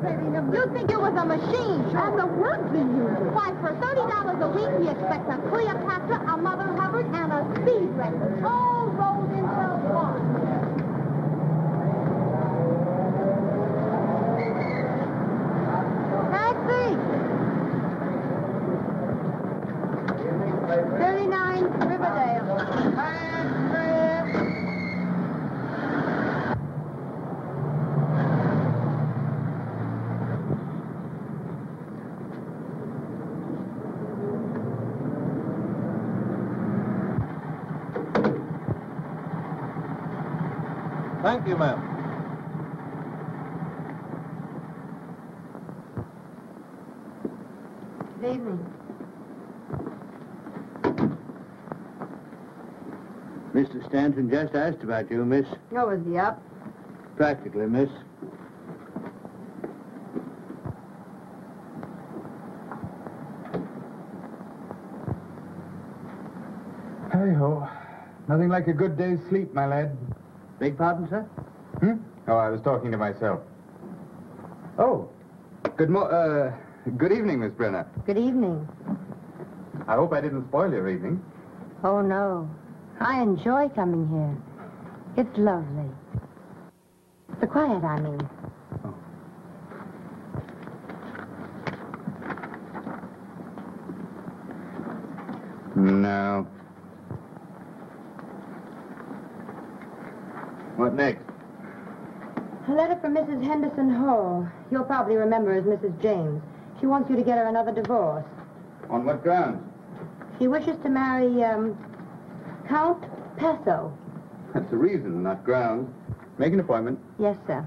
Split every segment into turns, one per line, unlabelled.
say to him, you think it was a machine. And the words he used. Why, for $30 a week, he expects a Cleopatra, a Mother Hubbard, and a speed record, all rolled into one. Taxi! 39 Riverdale.
Thank you, ma'am.
Good evening.
Mr. Stanton just asked about you, miss.
Oh, is he up?
Practically, miss.
Hey-ho. Nothing like a good day's sleep, my lad.
Beg pardon, sir?
Oh, I was talking to myself. Oh, good evening, Miss Brenner.
Good evening.
I hope I didn't spoil your evening.
Oh, no. I enjoy coming here. It's lovely. The quiet, I mean.
No. What next?
A letter from Mrs. Henderson Hall. You'll probably remember as Mrs. James. She wants you to get her another divorce.
On what grounds?
She wishes to marry, Count Paso.
That's the reason, not grounds. Make an appointment.
Yes, sir.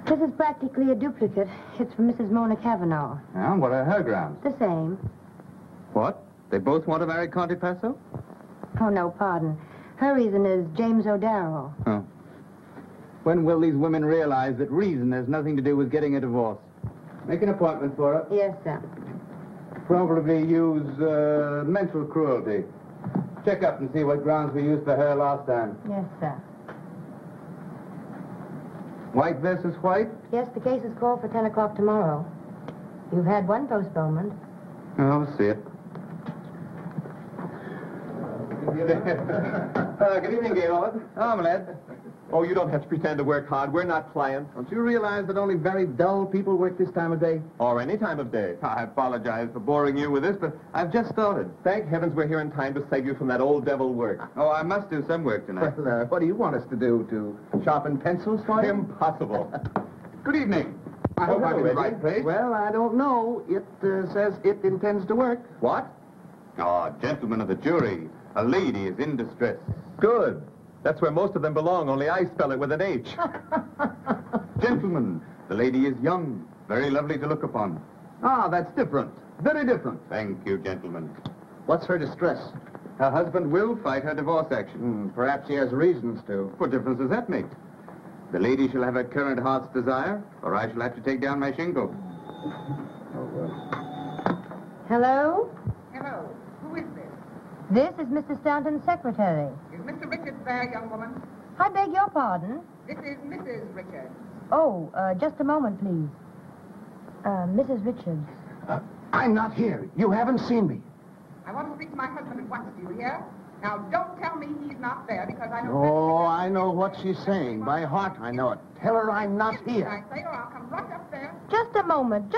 This is practically a duplicate. It's from Mrs. Mona Cavanaugh.
Now, what are her grounds?
The same.
What? They both want to marry Conte Paso?
Oh, no, pardon. Her reason is James O'Darrell.
Oh. When will these women realize that reason has nothing to do with getting a divorce? Make an appointment for her.
Yes, sir.
Probably use mental cruelty. Check up and see what grounds we used for her last time.
Yes, sir.
White versus White?
Yes, the case is called for 10 o'clock tomorrow. You've had one postponement.
Oh, I'll see it. Good evening, Gaylord. Oh, my lad.
Oh, you don't have to pretend to work hard. We're not clients.
Don't you realize that only very dull people work this time of day?
Or any time of day.
I apologize for boring you with this, but I've just started.
Thank heavens we're here in time to save you from that old devil work.
Oh, I must do some work tonight.
Well, what do you want us to do? To sharpen pencils for you?
Impossible.
Good evening.
I hope I'm in the
Reggie.
right place.
Well, I don't know. It says it intends to work.
What?
Oh, gentlemen of the jury, a lady is in distress.
Good. That's where most of them belong, only I spell it with an H.
Gentlemen, the lady is young, very lovely to look upon.
Ah, that's different. Very different.
Thank you, gentlemen.
What's her distress?
Her husband will fight her divorce action.
Perhaps she has reasons to.
What difference does that make? The lady shall have her current heart's desire, or I shall have to take down my shingle.
Hello?
Hello. Who is this?
This is Mr. Stanton's secretary.
Is Mr. Richards there, young woman?
I beg your pardon.
This is Mrs. Richards.
Oh, just a moment, please. Mrs. Richards.
I'm not here. You haven't seen me.
I want to speak to my husband at once. Do you hear? Now, don't tell me he's not there, because I know...
Oh, I know what she's saying. By heart, I know it. Tell her I'm not here.
I say, or I'll come right up there.
Just a moment,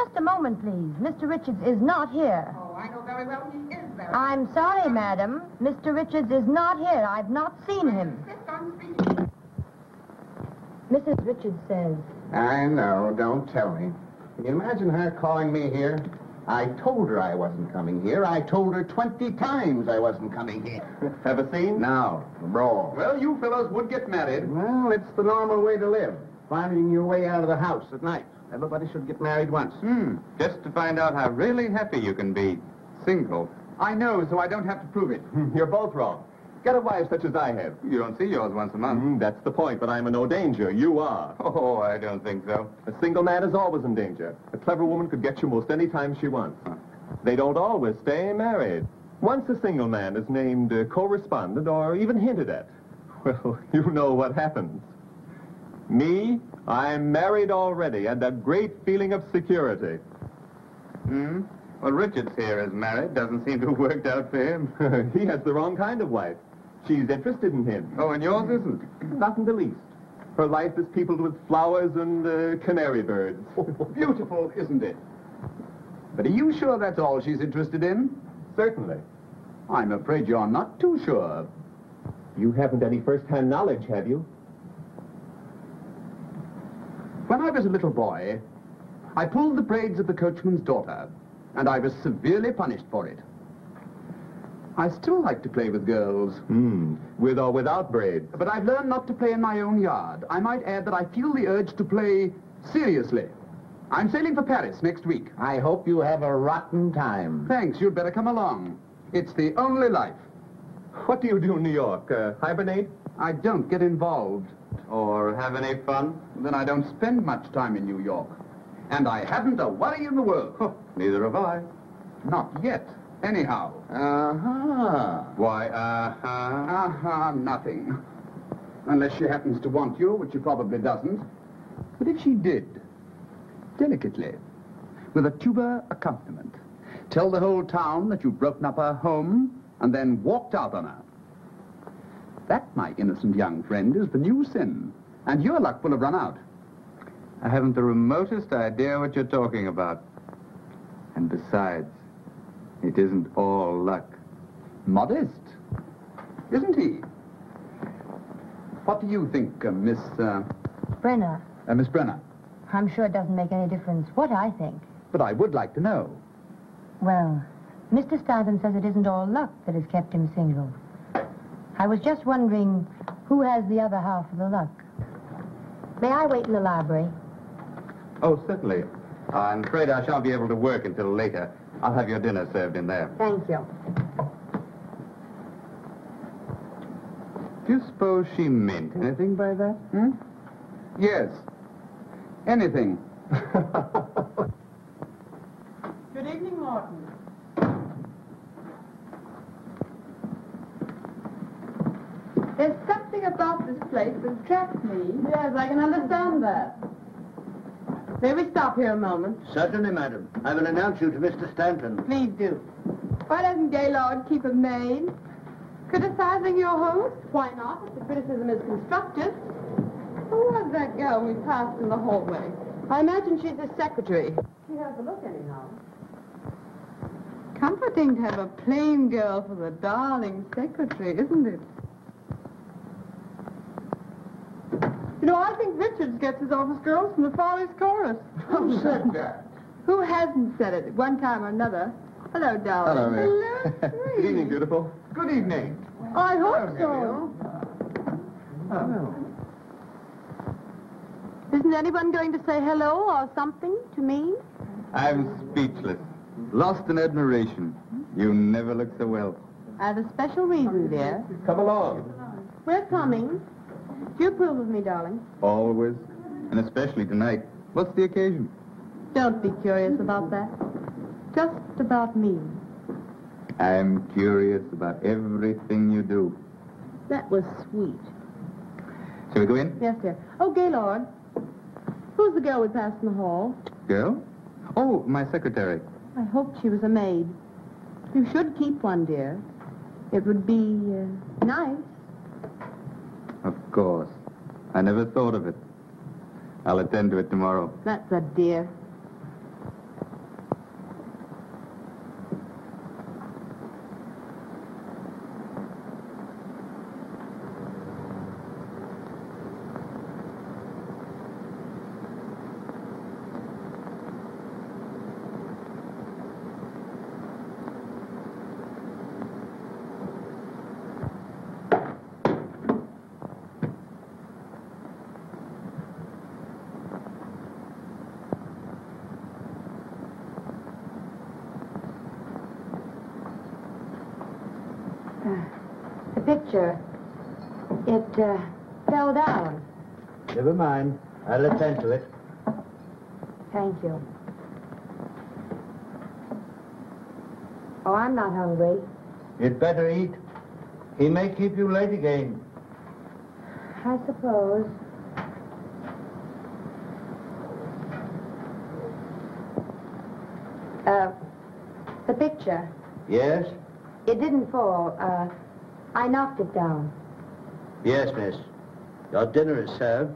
please. Mr. Richards is not here.
Oh, I know very well he is there.
I'm sorry, madam. Mr. Richards is not here. I've not seen him.
Insist on speaking.
Mrs. Richards says...
I know. Don't tell me. Can you imagine her calling me here? I told her I wasn't coming here. I told her 20 times I wasn't coming here.
Have a scene?
Now, roll.
Well, you fellows would get married.
Well, it's the normal way to live. Finding your way out of the house at night. Everybody should get married once.
Just to find out how really happy you can be. Single.
I know, so I don't have to prove it.
You're both wrong. Get a wife such as I have.
You don't see yours once a month.
That's the point, but I'm in no danger. You are.
Oh, I don't think so.
A single man is always in danger. A clever woman could get you most any time she wants. They don't always stay married. Once a single man is named correspondent or even hinted at, well, you know what happens. Me, I'm married already, and a great feeling of security.
Hmm? Well, Richard's here is married. Doesn't seem to have worked out for him.
He has the wrong kind of wife. She's interested in him.
Oh, and yours isn't?
Not in the least. Her life is peopled with flowers and canary birds.
Beautiful, isn't it? But are you sure that's all she's interested in?
Certainly.
I'm afraid you're not too sure.
You haven't any first-hand knowledge, have you?
When I was a little boy, I pulled the braids of the coachman's daughter, and I was severely punished for it. I still like to play with girls.
With or without braids.
But I've learned not to play in my own yard. I might add that I feel the urge to play seriously. I'm sailing for Paris next week.
I hope you have a rotten time.
Thanks, you'd better come along. It's the only life.
What do you do in New York? Hibernate?
I don't get involved.
Or have any fun?
Then I don't spend much time in New York. And I haven't a worry in the world.
Neither have I.
Not yet, anyhow.
Uh-huh.
Why,
Nothing. Unless she happens to want you, which she probably doesn't. But if she did, delicately, with a tuba accompaniment, tell the whole town that you've broken up her home and then walked out on her. That, my innocent young friend, is the new sin. And your luck will have run out.
I haven't the remotest idea what you're talking about. And besides, it isn't all luck.
Modest, isn't he? What do you think, Miss
Brenner,
Brenner?
I'm sure it doesn't make any difference what I think.
But I would like to know.
Well, Mr. Stanton says it isn't all luck that has kept him single. I was just wondering who has the other half of the luck. May I wait in the library?
Oh, certainly. I'm afraid I shan't be able to work until later. I'll have your dinner served in there.
Thank you.
Do you suppose she meant anything by that?
Yes. Anything.
Good evening, Morton. There's something about this place that attracts me. Yes, I can understand that. May we stop here a moment?
Certainly, madam. I will announce you to Mr. Stanton.
Please do. Why doesn't Gaylord keep a maid? Criticizing your host? Why not, if the criticism is constructive? Who was that girl we passed in the hallway? I imagine she's his secretary. She has a look anyhow. Comforting to have a plain girl for the darling secretary, isn't it? You know, I think Richards gets his office girls from the Follies Chorus.
Who said that?
Who hasn't said it at one time or another? Hello, darling.
Hello, Miss.
Hello,
Good
sweet.
evening, beautiful.
Good evening.
I hope so. Isn't anyone going to say hello or something to me?
I'm speechless. Lost in admiration. You never look so well.
I have a special reason, dear.
Come along.
We're coming. Do you approve of me, darling?
Always. And especially tonight. What's the occasion?
Don't be curious about that. Just about me.
I'm curious about everything you do.
That was sweet.
Shall we go in?
Yes, dear. Oh, Gaylord. Who's the girl we passed in the hall?
Girl? Oh, my secretary.
I hoped she was a maid. You should keep one, dear. It would be nice.
Of course. I never thought of it. I'll attend to it tomorrow.
That's a dear.
The picture, it fell down.
Never mind. I'll attend to it.
Thank you. Oh, I'm not hungry.
You'd better eat. He may keep you late again.
I suppose. The picture.
Yes?
It didn't fall. I knocked it down.
Yes, miss. Your dinner is served.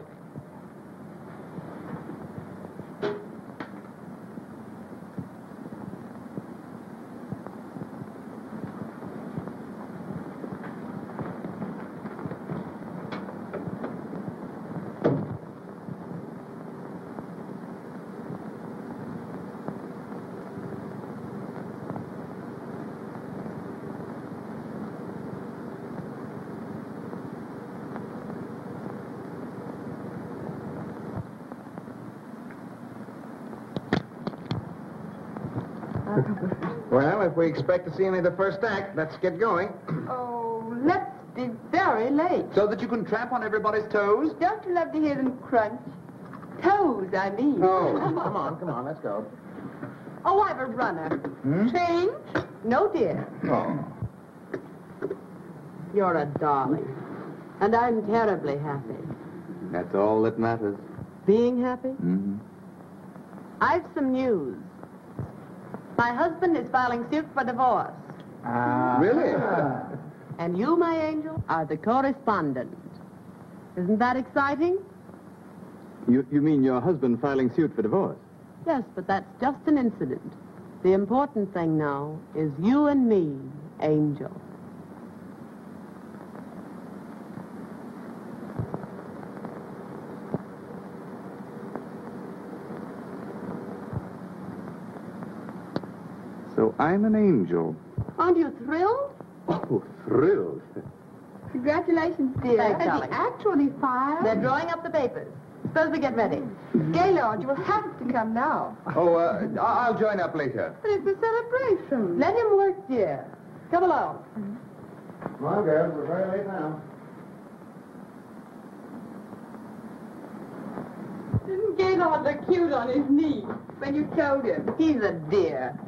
Well, if we expect to see any of the first act, let's get going.
Oh, let's be very late.
So that you can tramp on everybody's toes?
Don't you love to hear them crunch? Toes, I mean.
Oh, come on, let's go.
Oh, I've a runner. Change? No, dear.
Oh.
You're a darling. And I'm terribly happy.
That's all that matters.
Being happy?
Mm-hmm.
I've some news. My husband is filing suit for divorce.
Really?
And you, my angel, are the correspondent. Isn't that exciting?
You mean your husband filing suit for divorce?
Yes, but that's just an incident. The important thing now is you and me, Angel.
So I'm an angel.
Aren't you thrilled?
Oh, thrilled.
Congratulations, dear.
Thanks,
Has
darling.
he actually filed?
They're drawing up the papers. Suppose we get ready.
Gaylord, you will have to come now.
Oh, I'll join up later.
But it's a celebration. Let him work, dear. Come along.
Come on, girls, we're very late now.
Didn't Gaylord look cute on his knee when you told him? He's a dear.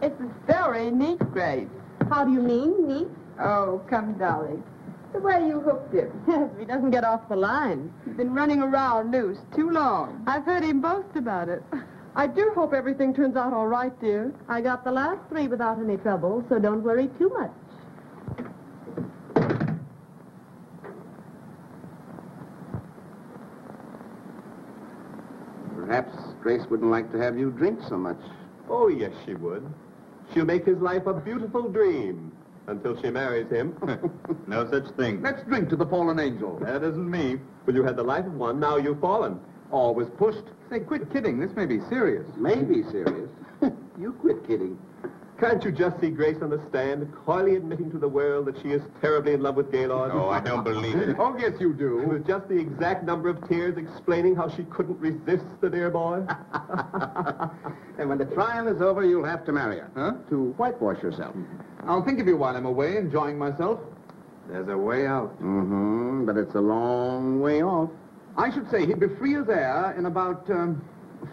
It's very neat, Grace. How do you mean, neat? Oh, come, darling. The way you hooked him. Yes, if he doesn't get off the line. He's been running around loose too long. I've heard him boast about it. I do hope everything turns out all right, dear. I got the last 3 without any trouble, so don't worry too much.
Perhaps Grace wouldn't like to have you drink so much.
Oh, yes, she would. She'll make his life a beautiful dream until she marries him.
No such thing. Let's drink to the fallen angel. That isn't me.
Well, you had the life of one, now you've fallen.
Always pushed. Say, quit kidding. This may be serious.
Maybe serious. You quit kidding.
Can't you just see Grace on the stand, coyly admitting to the world that she is terribly in love with Gaylord?
Oh, I don't believe it. Oh, yes, you do.
With just the exact number of tears explaining how she couldn't resist the dear boy.
And when the trial is over, you'll have to marry her, huh? To whitewash yourself.
I'll think of you while I'm away, enjoying myself. There's a way out.
Mm-hmm, but it's a long way off.
I should say he'd be free as air in about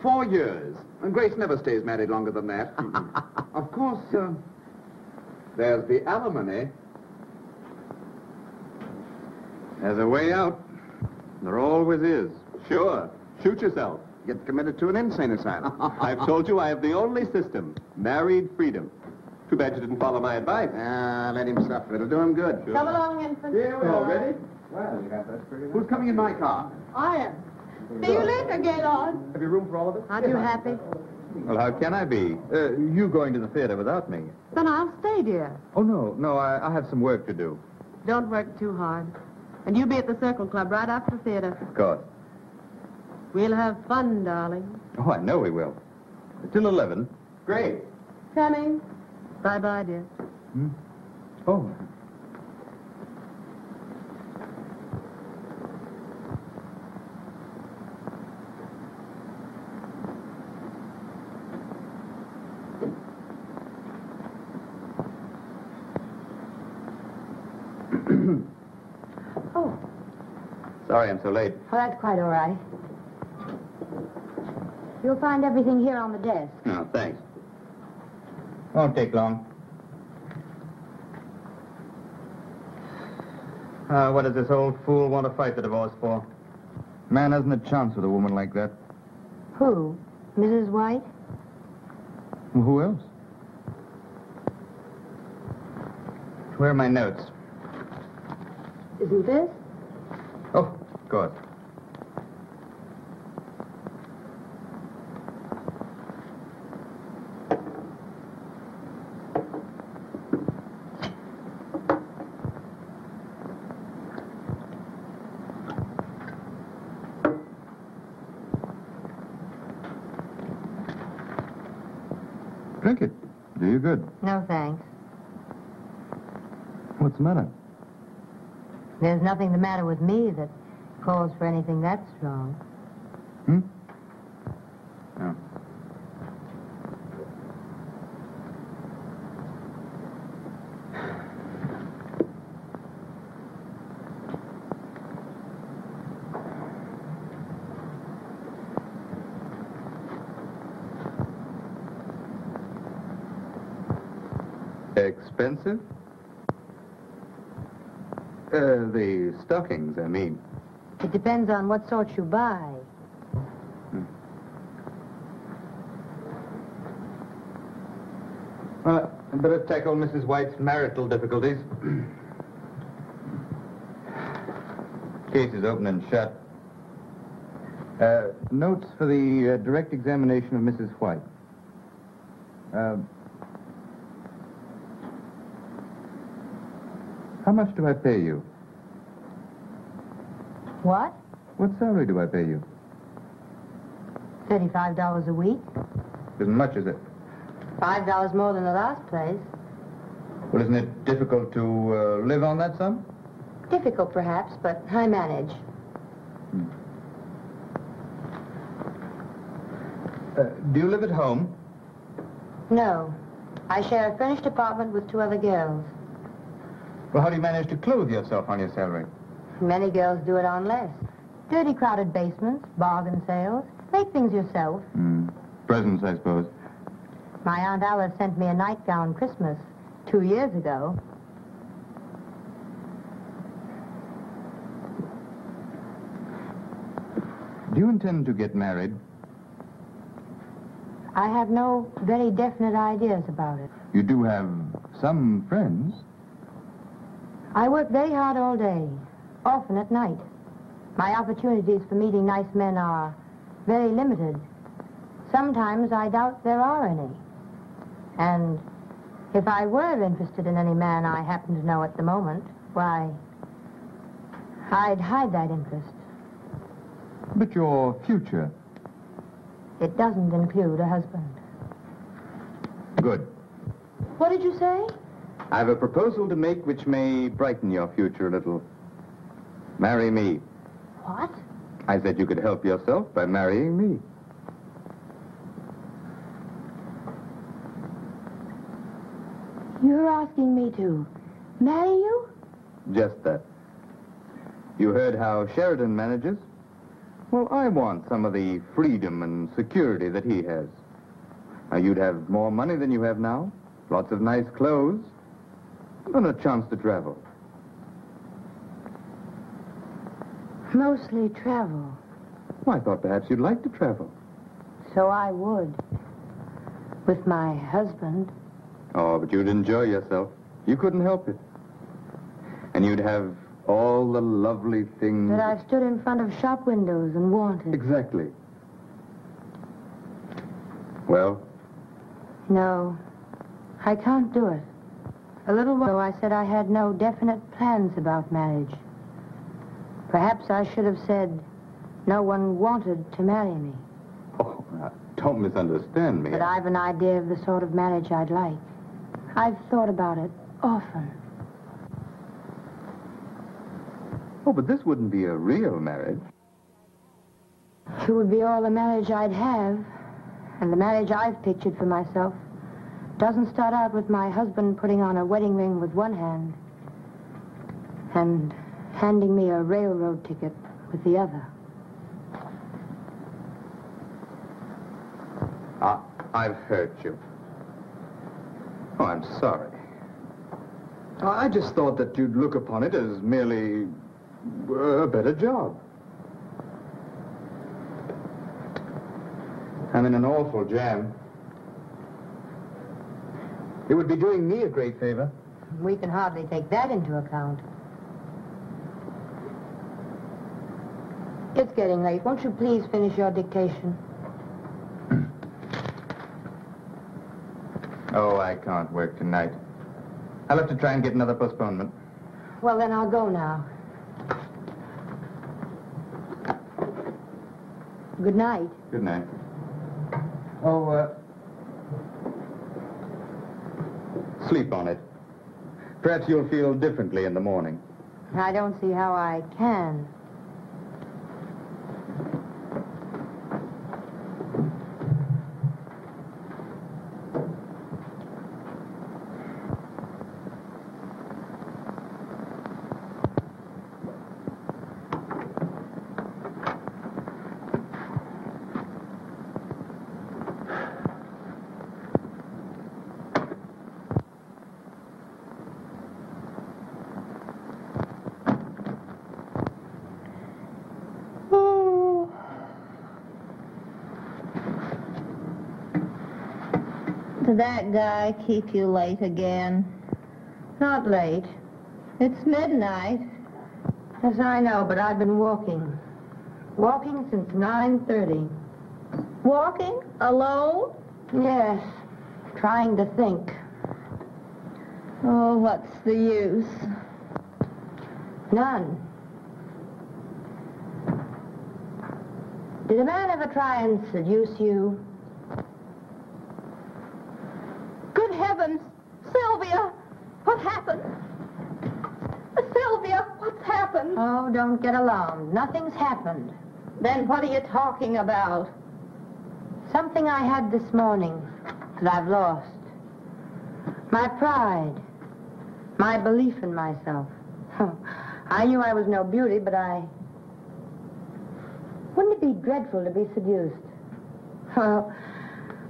4 years. And Grace never stays married longer than that. Of course, there's the alimony. There's a way out. There always is.
Sure. Shoot yourself.
Get committed to an insane asylum.
I've told you I have the only system. Married freedom. Too bad you didn't follow my advice.
Let him suffer. It'll do him good.
Come along, infant.
Here we are. Ready? Well, you got that pretty good. Who's coming in my car?
I am. See you later, Gaylord.
Have you room for all of us?
Aren't you happy?
Well, how can I be? You going to the theater without me?
Then I'll stay, dear.
Oh, no, I have some work to do.
Don't work too hard. And you be at the Circle Club right after the theater.
Of course.
We'll have fun, darling.
Oh, I know we will. Till 11.
Great.
Coming. Bye-bye, dear.
Oh.
Oh,
Sorry I'm so late.
well, that's quite all right. You'll find everything here on the desk.
No, thanks. Won't take long. What does this old fool want to fight the divorce for? Man hasn't a chance with a woman like that.
Who? Mrs. White?
Well, who else?
Where are my notes?
Isn't this?
Oh, of course.
Drink it. Do you good.
No, thanks.
What's the matter?
There's nothing the matter with me that calls for anything that strong.
Hmm?
No.
Expensive? The stockings, I mean.
It depends on what sort you buy.
Well, I'd better tackle Mrs. White's marital difficulties. Case is open and shut.
Notes for the direct examination of Mrs. White. How much do I pay you?
What?
What salary do I pay you?
$35 a week?
Isn't much, is it?
$5 more than the last place.
Well, isn't it difficult to live on that sum?
Difficult, perhaps, but I manage.
Do you live at home?
No. I share a furnished apartment with 2 other girls.
Well, how do you manage to clothe yourself on your salary?
Many girls do it on less. Dirty, crowded basements, bargain sales. Make things yourself.
Presents, I suppose.
My Aunt Alice sent me a nightgown Christmas 2 years ago.
Do you intend to get married?
I have no very definite ideas about it.
You do have some friends.
I work very hard all day, often at night. My opportunities for meeting nice men are very limited. Sometimes I doubt there are any. And if I were interested in any man I happen to know at the moment, why, I'd hide that interest.
But your future.
It doesn't include a husband.
Good.
What did you say?
I have a proposal to make which may brighten your future a little. Marry me.
What?
I said you could help yourself by marrying me.
You're asking me to marry you?
Just that. You heard how Sheridan manages? Well, I want some of the freedom and security that he has. Now, you'd have more money than you have now, lots of nice clothes, and a chance to travel.
Mostly travel.
Well, I thought perhaps you'd like to travel.
So I would. With my husband.
Oh, but you'd enjoy yourself. You couldn't help it. And you'd have all the lovely things...
That I've stood in front of shop windows and wanted.
Exactly. Well?
No, I can't do it. A little while ago, I said I had no definite plans about marriage. Perhaps I should have said no one wanted to marry me.
Oh, now, don't misunderstand me.
But I've an idea of the sort of marriage I'd like. I've thought about it often.
Oh, but this wouldn't be a real marriage.
It would be all the marriage I'd have. And the marriage I've pictured for myself doesn't start out with my husband putting on a wedding ring with one hand and handing me a railroad ticket with the other.
I've hurt you. Oh, I'm sorry. I just thought that you'd look upon it as merely a better job.
I'm in an awful jam. It would be doing me a great favor.
We can hardly take that into account. It's getting late. Won't you please finish your dictation?
Oh, I can't work tonight. I'll have to try and get another postponement.
Well, then I'll go now. Good night.
Good night. Oh, sleep on it. Perhaps you'll feel differently in the morning.
I don't see how I can.
Did that guy keep you late again?
Not late.
It's midnight.
Yes, I know, but I've been walking. Walking since 9:30.
Walking? Alone?
Yes, trying to think.
Oh, what's the use?
None. Did a man ever try and seduce you?
Good heavens! Sylvia! What happened? Sylvia, what's happened?
Oh, don't get alarmed. Nothing's happened.
Then what are you talking about?
Something I had this morning that I've lost. My pride. My belief in myself. I knew I was no beauty, but wouldn't it be dreadful to be seduced? Well,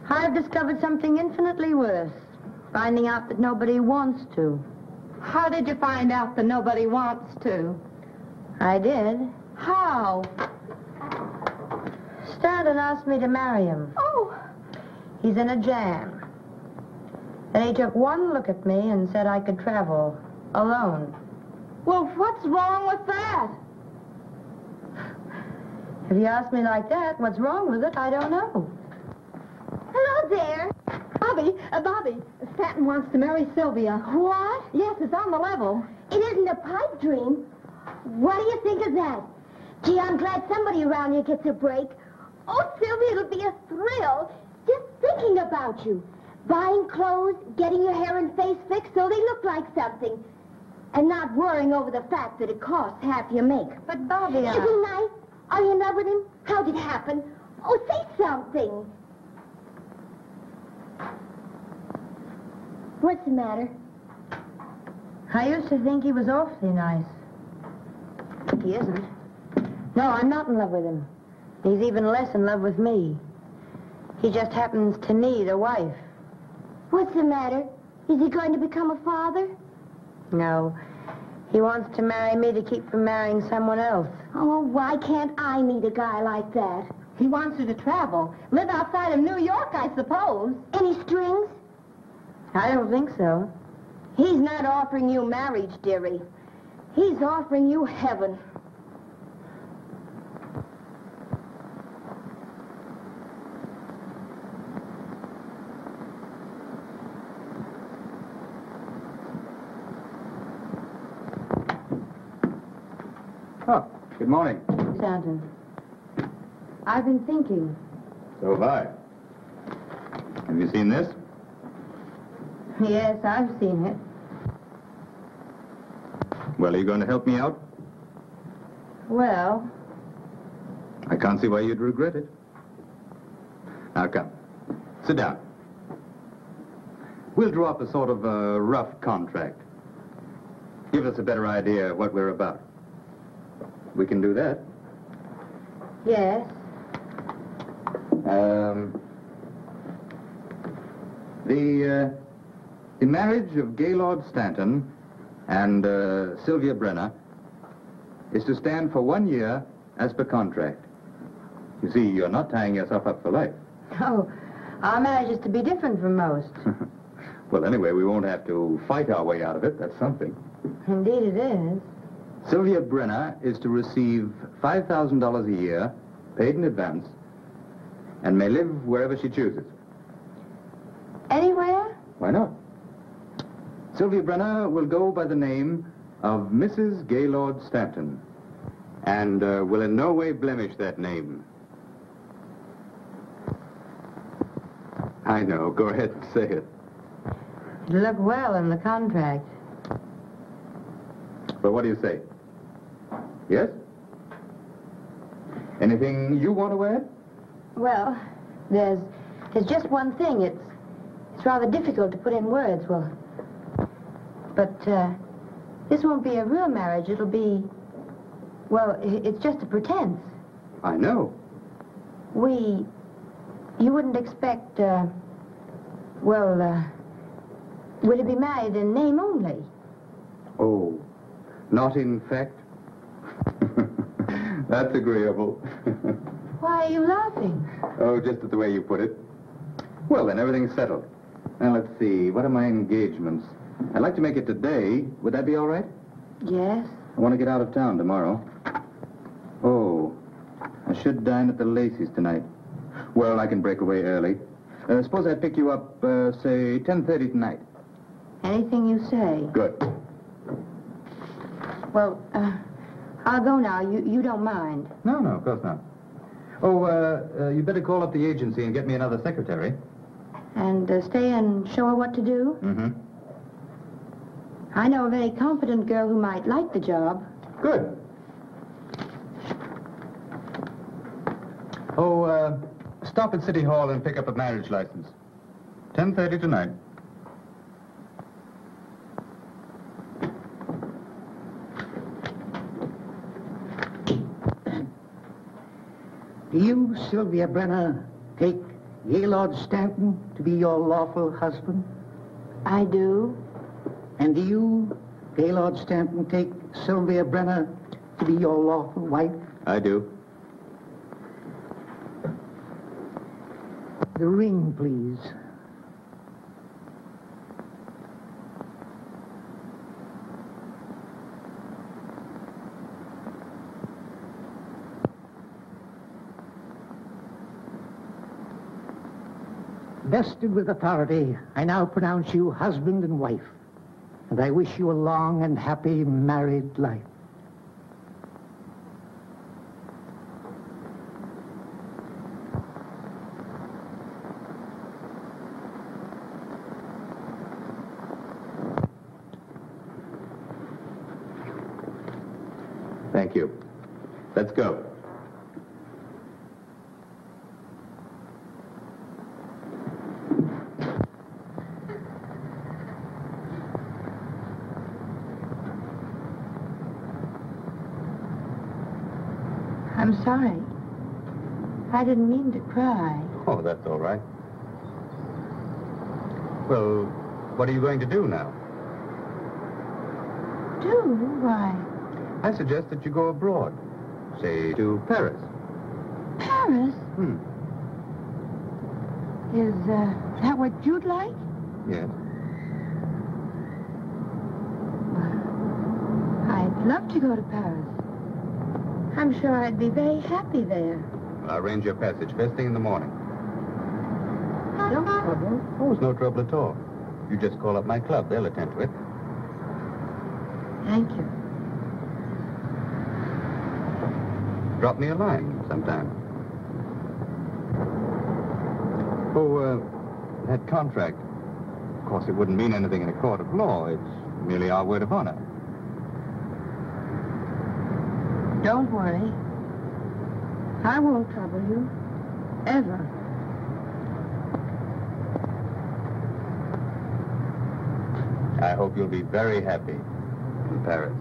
I've discovered something infinitely worse. Finding out that nobody wants to.
How did you find out that nobody wants to?
I did.
How?
Stanton asked me to marry him.
Oh!
He's in a jam. Then he took one look at me and said I could travel alone.
Well, what's wrong with that?
If you ask me like that, what's wrong with it, I don't know.
Hello there. Bobby, Stanton wants to marry Sylvia. What? Yes, it's on the level.
It isn't a pipe dream. What do you think of that? Gee, I'm glad somebody around here gets a break. Oh, Sylvia, it'll be a thrill just thinking about you. Buying clothes, getting your hair and face fixed so they look like something. And not worrying over the fact that it costs half your make.
But, Bobby,
Isn't he nice? Are you in love with him? How'd it happen? Oh, say something. What's the matter?
I used to think he was awfully nice. He isn't. No, I'm not in love with him. He's even less in love with me. He just happens to need a wife.
What's the matter? Is he going to become a father?
No. He wants to marry me to keep from marrying someone else.
Oh, why can't I meet a guy like that?
He wants you to travel. Live outside of New York, I suppose.
Any strings?
I don't think so.
He's not offering you marriage, dearie. He's offering you heaven.
Oh, good morning.
Stanton, I've been thinking.
So have I. Have you seen this?
Yes, I've seen it.
Well, are you going to help me out?
Well,
I can't see why you'd regret it. Now, come. Sit down. We'll draw up a sort of a rough contract. Give us a better idea of what we're about. We can do that.
yes.
The marriage of Gaylord Stanton and Sylvia Brenner is to stand for 1 year as per contract. You see, you're not tying yourself up for life.
Oh, our marriage is to be different from most.
Well, anyway, we won't have to fight our way out of it. That's something.
Indeed it is.
Sylvia Brenner is to receive $5,000 a year, paid in advance, and may live wherever she chooses.
Anywhere?
Why not? Sylvia Brenner will go by the name of Mrs. Gaylord Stanton, and will in no way blemish that name. I know. Go ahead and say it.
It'll look well in the contract.
But what do you say? Yes? Anything you want to add?
Well, there's just one thing. It's rather difficult to put in words. But this won't be a real marriage. It'll be, well, it's just a pretense.
I know.
You wouldn't expect, we're to be married in name only.
Oh, not in fact? That's agreeable.
Why are you laughing?
Oh, just at the way you put it. Well, then, everything's settled. Now, let's see. What are my engagements? I'd like to make it today. Would that be all right?
Yes.
I want to get out of town tomorrow. Oh, I should dine at the Lacey's tonight. Well, I can break away early. Suppose I pick you up, say, 10:30 tonight.
Anything you say.
Good.
Well, I'll go now. You don't mind.
No, of course not. Oh, you better call up the agency and get me another secretary.
And stay and show her what to do?
Mm-hmm.
I know a very competent girl who might like the job.
Good. Oh, stop at City Hall and pick up a marriage license. 10:30 tonight.
Do you, Sylvia Brenner, take Gaylord Stanton to be your lawful husband?
I do.
And do you, Gaylord Stanton, take Sylvia Brenner to be your lawful wife?
I do.
The ring, please. Vested with authority, I now pronounce you husband and wife, and I wish you a long and happy married life.
Thank you. Let's go.
I'm sorry. I didn't mean to cry.
Oh, that's all right. Well, what are you going to do now?
Do? Why?
I suggest that you go abroad. Say, to Paris.
Paris? Is that what you'd like?
Yes.
I'd love to go to Paris. I'm sure I'd be very happy there.
I'll arrange your passage first thing in the morning.
No trouble.
Oh, it's no trouble at all. You just call up my club. They'll attend to it.
Thank you.
Drop me a line sometime. Oh, that contract. Of course, it wouldn't mean anything in a court of law. It's merely our word of honor.
Don't worry. I won't trouble you. Ever.
I hope you'll be very happy in Paris.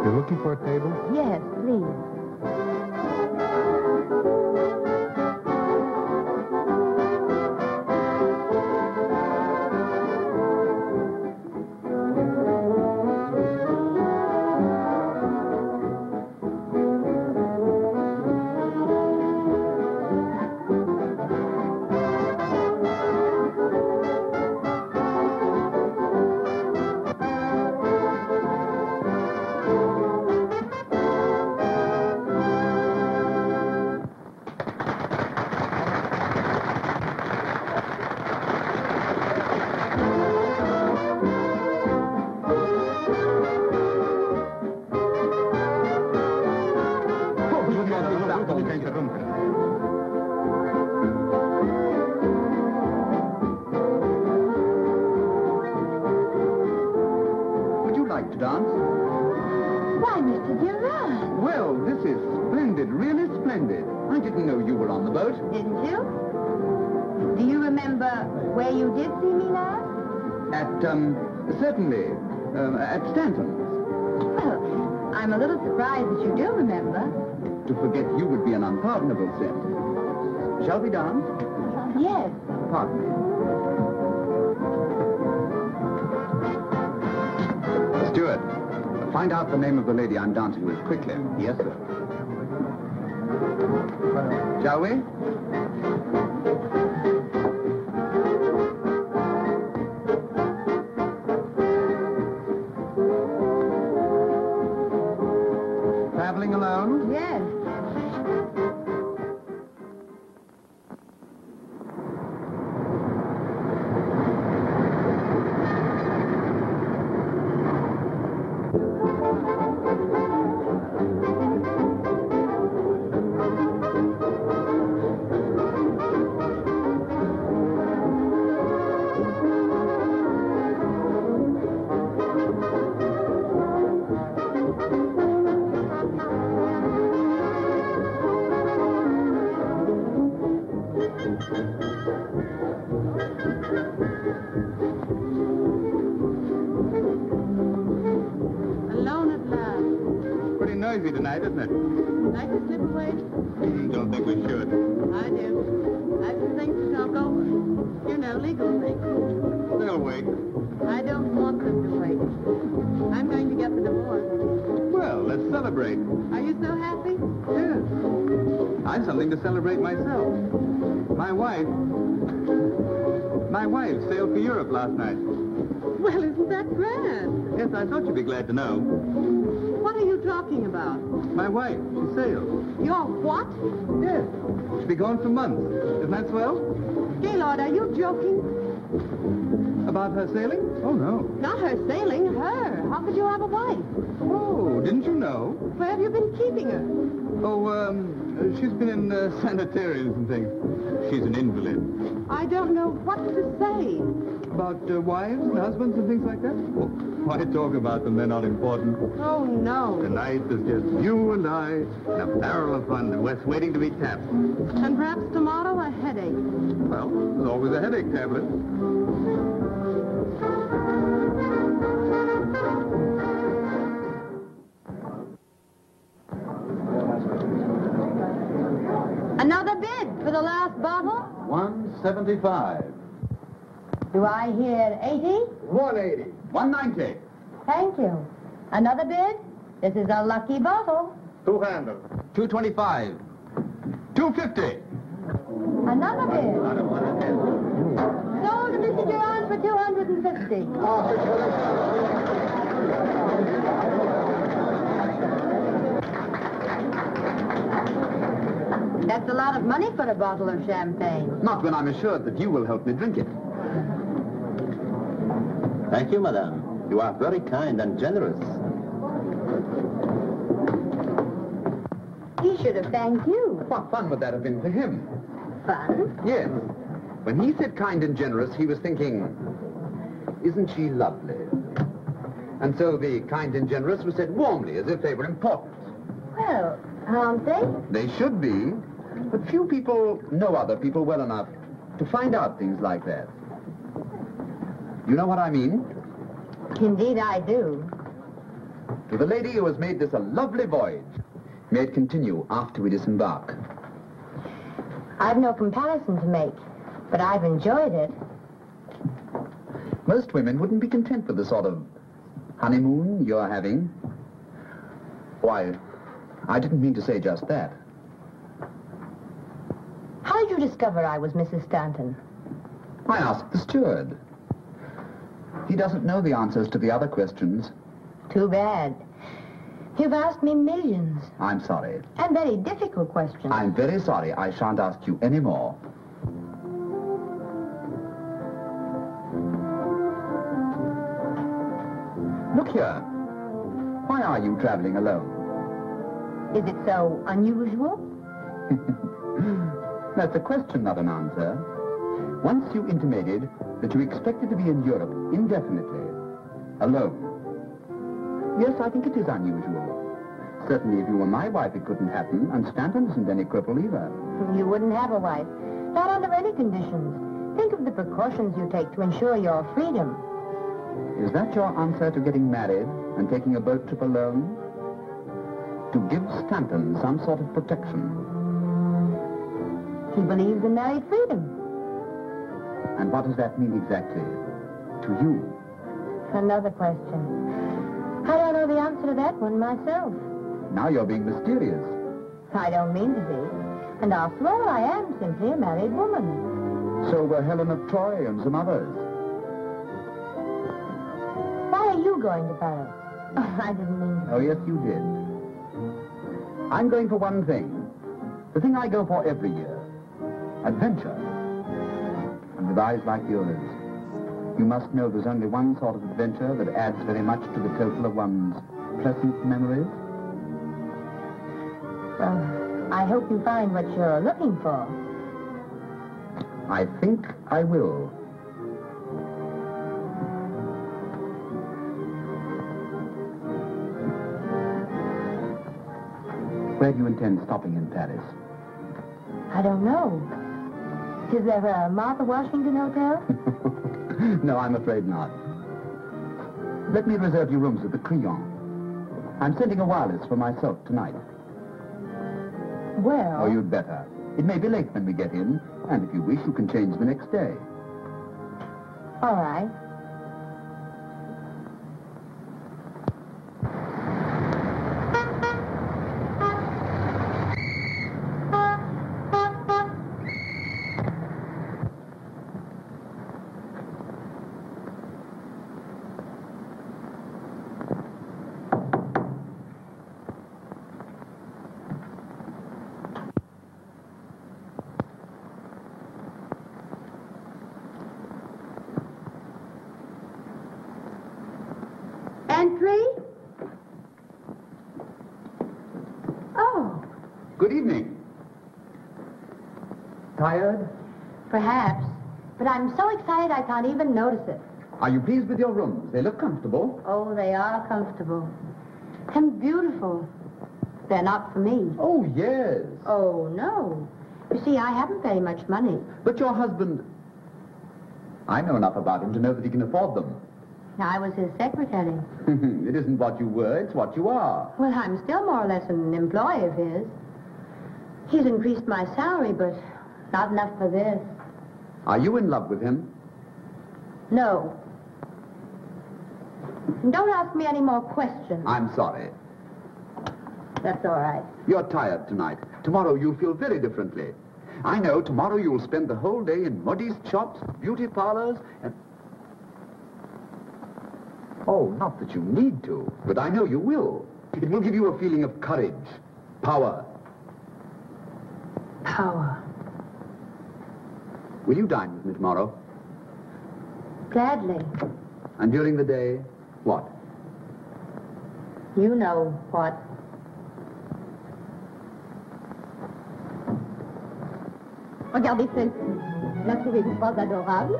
You're looking for a table?
Yes, please.
Would you like to dance?
Why, Mr. Durand?
Well, this is splendid, really splendid. I didn't know you were on the boat.
Didn't you? Do you remember where you did see me last?
Certainly, at Stanton's.
Well, I'm a little surprised that you do remember.
To forget you would be an unpardonable sin. Shall we dance?
Yes.
Pardon me. Steward, find out the name of the lady I'm dancing with quickly.
Yes, sir.
Shall we? Traveling alone?
Yes.
Alone at last.
Pretty noisy tonight, isn't it?
Like to slip away?
Don't think we should.
I do. I have some things to talk over. You know, legal things.
They'll wait.
I don't want them to wait. I'm going to get the divorce.
Well, let's celebrate.
Are you so happy?
Yes. I've something to celebrate myself. My wife sailed for Europe last night.
Well, isn't that grand?
Yes, I thought you'd be glad to know.
What are you talking about?
My wife, she sailed.
Your what?
Yes. She'll be gone for months. Isn't that swell?
Gaylord, are you joking?
About her sailing? Oh, no.
Not her sailing, her. How could you have a wife?
Oh, didn't you know?
Where have you been keeping her?
Oh, she's been in sanitariums and things. She's an invalid.
I don't know what to say.
About wives and husbands and things like that? Oh, why talk about them? They're not important.
Oh, no.
Tonight is just you and I and a barrel of fun that's waiting to be tapped.
And perhaps tomorrow a headache.
Well, there's always a headache tablet.
Another bid for the last bottle?
175.
Do I hear 80?
180.
190.
Thank you. Another bid? This is a lucky bottle.
200.
225. 250.
Another bid. Sold to Mr. Durand for 250. That's a lot of money for a bottle of champagne.
Not when I'm assured that you will help me drink it.
Thank you, madame. You are very kind and generous.
He should have thanked you.
What fun would that have been for him?
Fun?
Yes. When he said kind and generous, he was thinking, isn't she lovely? And so the kind and generous was said warmly, as if they were important.
Well, aren't they?
They should be, but few people know other people well enough to find out things like that. You know what I mean?
Indeed I do.
To the lady who has made this a lovely voyage. May it continue after we disembark.
I've no comparison to make, but I've enjoyed it.
Most women wouldn't be content with the sort of honeymoon you're having. Why, I didn't mean to say just that.
How did you discover I was Mrs. Stanton?
I asked the steward. He doesn't know the answers to the other questions.
Too bad. You've asked me millions.
I'm sorry.
And very difficult questions.
I'm very sorry. I shan't ask you any more. Look here. Why are you traveling alone?
Is it so unusual?
That's a question, not an answer. Once you intimated that you expected to be in Europe indefinitely, alone. Yes, I think it is unusual. Certainly, if you were my wife, it couldn't happen, and Stanton isn't any cripple either.
You wouldn't have a wife. Not under any conditions. Think of the precautions you take to ensure your freedom.
Is that your answer to getting married and taking a boat trip alone? To give Stanton some sort of protection.
He believes in married freedom.
And what does that mean exactly to you?
Another question. I don't know the answer to that one myself.
Now you're being mysterious.
I don't mean to be. And after all, I am simply a married woman.
So were Helen of Troy and some others.
Why are you going to Paris? Oh, I didn't mean to.
Oh, yes, you did. I'm going for one thing. The thing I go for every year. Adventure. And with eyes like yours, you must know there's only one sort of adventure that adds very much to the total of one's pleasant memories.
Well, I hope you find what you're looking for.
I think I will. Where do you intend stopping in Paris?
I don't know. Is there a Martha Washington hotel?
No, I'm afraid not. Let me reserve you rooms at the Crillon. I'm sending a wireless for myself tonight.
Well...
Oh, you'd better. It may be late when we get in, and if you wish, you can change the next day.
All right.
Entry? Oh.
Good evening. Tired?
Perhaps. But I'm so excited I can't even notice it.
Are you pleased with your rooms? They look comfortable.
Oh, they are comfortable. And beautiful. They're not for me.
Oh, yes.
Oh, no. You see, I haven't very much money.
But your husband... I know enough about him to know that he can afford them.
I was his secretary.
It isn't what you were, it's what you are.
Well, I'm still more or less an employee of his. He's increased my salary, but not enough for this.
Are you in love with him?
No. And don't ask me any more questions.
I'm sorry.
That's all right.
You're tired tonight. Tomorrow you'll feel very differently. I know tomorrow you'll spend the whole day in modiste shops, beauty parlors, and... Oh, not that you need to, but I know you will. It will give you a feeling of courage, power.
Power.
Will you dine with me tomorrow?
Gladly.
And during the day, what?
You know what.
Regardez celle-ci. La trouvez-vous pas adorable?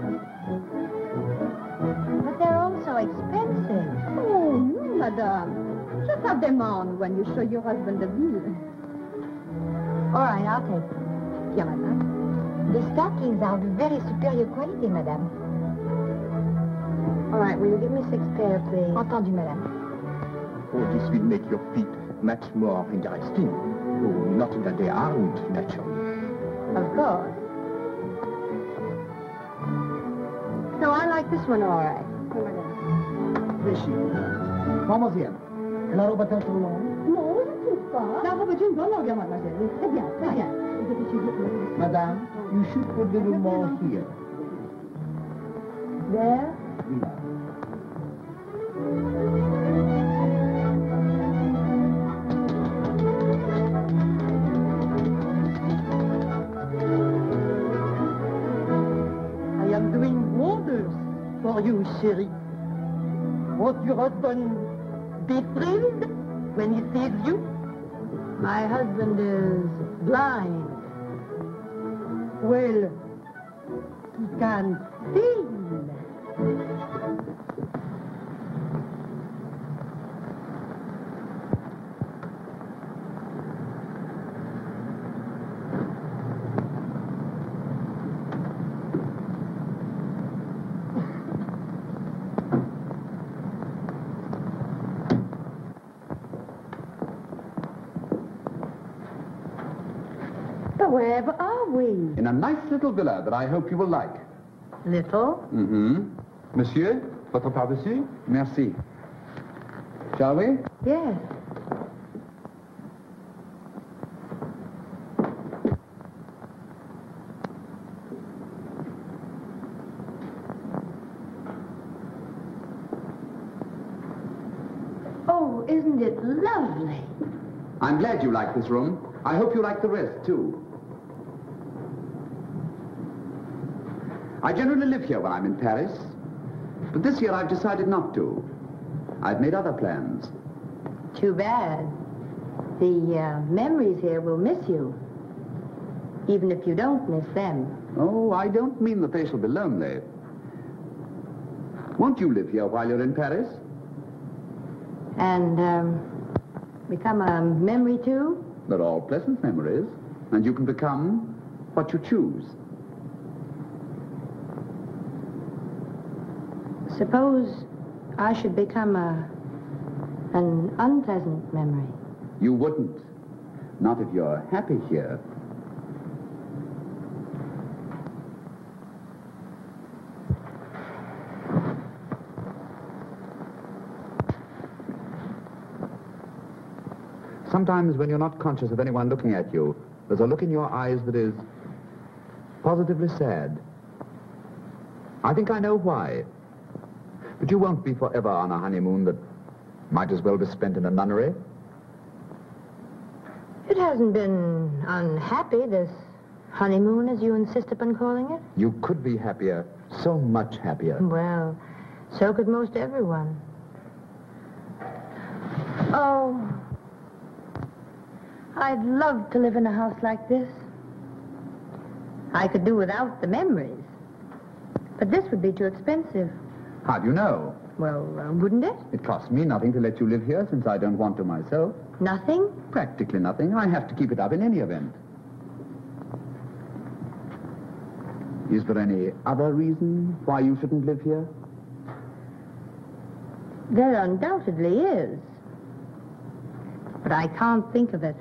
But they're all so expensive.
Oh, no, madame. Just have them on when you show your husband the view.
All right, I'll take them.
Bien, madame.
The stockings are of very superior quality, madame. All right, will you give me 6 pair, please? Entendu, madame.
Oh, This will make your feet much more interesting. Oh, not that they aren't, naturally.
Of course. So I like this one all right.
Mademoiselle, la robe est trop longue.
Non, je ne trouve pas.
La robe est une bonne longueur, mademoiselle. Oui, très bien, très bien.
Madame, you should put a little more here.
There?
I am doing wonders for you, chérie. Won't your husband be thrilled when he sees you?
My husband is blind.
Well, he can feel.
But wherever are we?
In a nice little villa that I hope you will like.
Little?
Mm-hmm. Monsieur, votre par-dessus? Merci. Shall we?
Yes. Oh, isn't it lovely?
I'm glad you like this room. I hope you like the rest, too. I generally live here when I'm in Paris, but this year I've decided not to. I've made other plans.
Too bad. The memories here will miss you, even if you don't miss them.
Oh, I don't mean that they shall be lonely. Won't you live here while you're in Paris?
And become a memory, too?
They're all pleasant memories, and you can become what you choose.
Suppose I should become an unpleasant memory.
You wouldn't. Not if you're happy here. Sometimes when you're not conscious of anyone looking at you, there's a look in your eyes that is positively sad. I think I know why. But you won't be forever on a honeymoon that might as well be spent in a nunnery.
It hasn't been unhappy, this honeymoon, as you insist upon calling it.
You could be happier, so much happier.
Well, so could most everyone. Oh, I'd love to live in a house like this. I could do without the memories. But this would be too expensive.
How do you know?
Well, wouldn't it?
It costs me nothing to let you live here since I don't want to myself.
Nothing?
Practically nothing. I have to keep it up in any event. Is there any other reason why you shouldn't live here?
There undoubtedly is. But I can't think of it.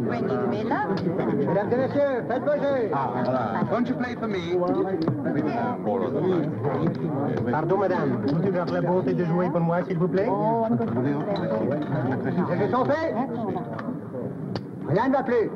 bringing me love.
Mesdames et messieurs, faites vos jeux. Won't you play for me?
Pardon, madame. Vous avez la bonté de jouer pour moi, s'il vous plaît?
Les jeux sont faits. Rien ne va plus.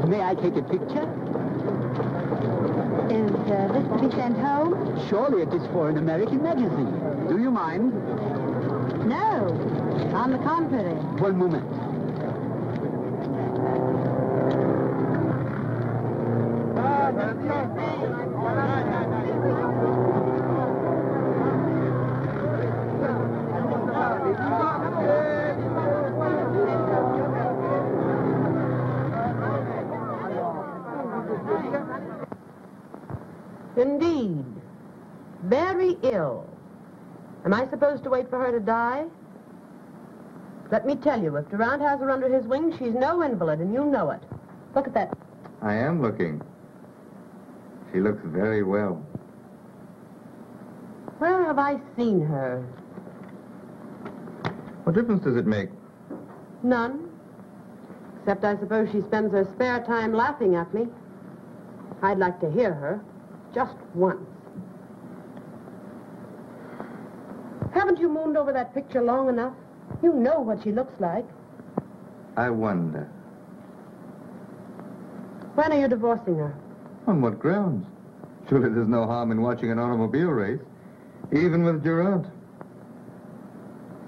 May I take a picture?
Is this to be sent home?
Surely it is for an American magazine.
Do you mind?
No. On the contrary.
One moment.
Indeed. Very ill. Am I supposed to wait for her to die? Let me tell you, if Durant has her under his wing, she's no invalid, and you know it. Look at that.
I am looking. She looks very well.
Where have I seen her?
What difference does it make?
None. Except I suppose she spends her spare time laughing at me. I'd like to hear her. Just once. Haven't you mooned over that picture long enough? You know what she looks like.
I wonder.
When are you divorcing her?
On what grounds? Surely there's no harm in watching an automobile race, even with Durant.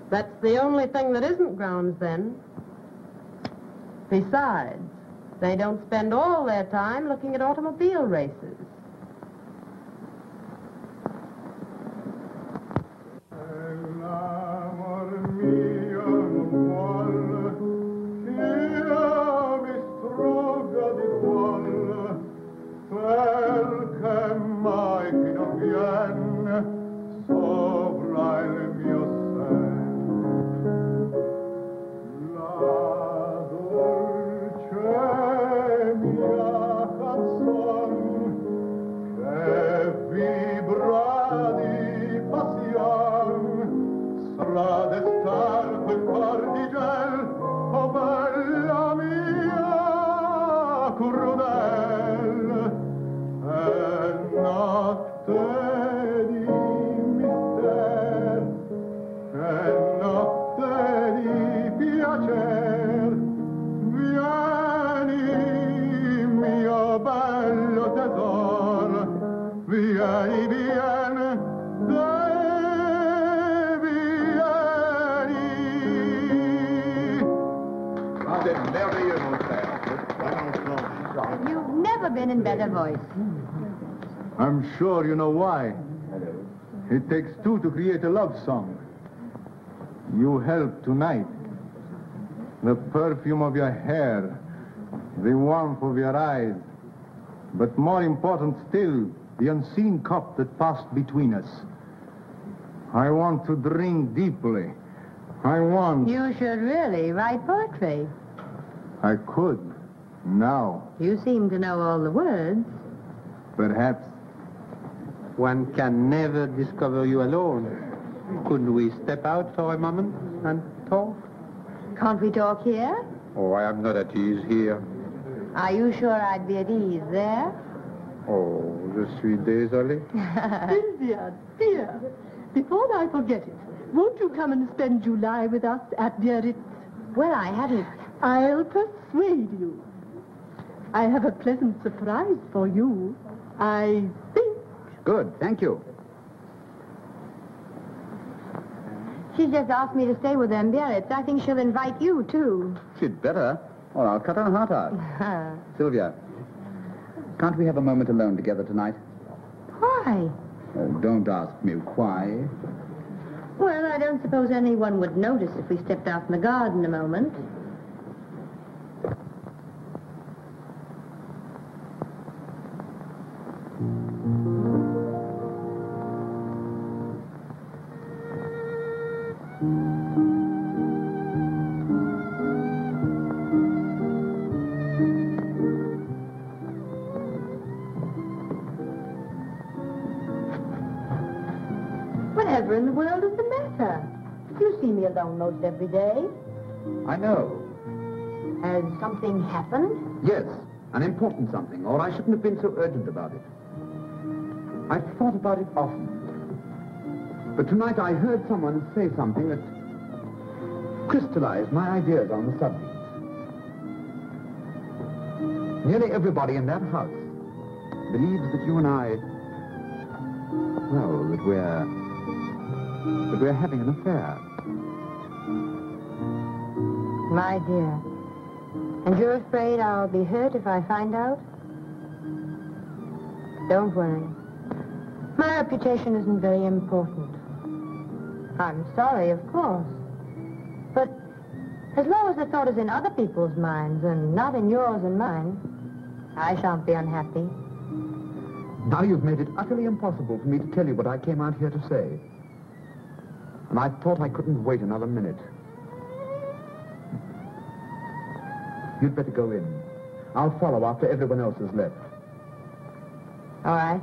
That's the only thing that isn't grounds, then. Besides, they don't spend all their time looking at automobile races.
You've never been in better voice.
I'm sure you know why. It takes two to create a love song. You help tonight. The perfume of your hair, the warmth of your eyes, but more important still, the unseen cup that passed between us. I want to drink deeply. I want...
You should really write poetry.
I could, now.
You seem to know all the words.
Perhaps.
One can never discover you alone. Couldn't we step out for a moment and talk?
Can't we talk here?
Oh, I am not at ease here.
Are you sure I'd be at ease there?
Oh, je suis désolé.
Sylvia, dear, before I forget it, won't you come and spend July with us at Biarritz?
Well, I hadn't...
I'll persuade you. I have a pleasant surprise for you. I think.
Good, thank you.
She's just asked me to stay with them, Biarritz. I think she'll invite you, too.
She'd better, or I'll cut her heart out. Sylvia, can't we have a moment alone together tonight?
Why?
Oh, don't ask me why.
Well, I don't suppose anyone would notice if we stepped out in the garden a moment. Whatever in the world is the matter? You see me alone most every day.
I know.
Has something happened?
Yes, an important something, or I shouldn't have been so urgent about it. I've thought about it often. But tonight I heard someone say something that crystallized my ideas on the subject. Nearly everybody in that house believes that you and I, well, that we're having an affair.
My dear. And you're afraid I'll be hurt if I find out? Don't worry. My reputation isn't very important. I'm sorry, of course. But as long as the thought is in other people's minds and not in yours and mine, I shan't be unhappy.
Now you've made it utterly impossible for me to tell you what I came out here to say. And I thought I couldn't wait another minute. You'd better go in. I'll follow after everyone else has left.
All right.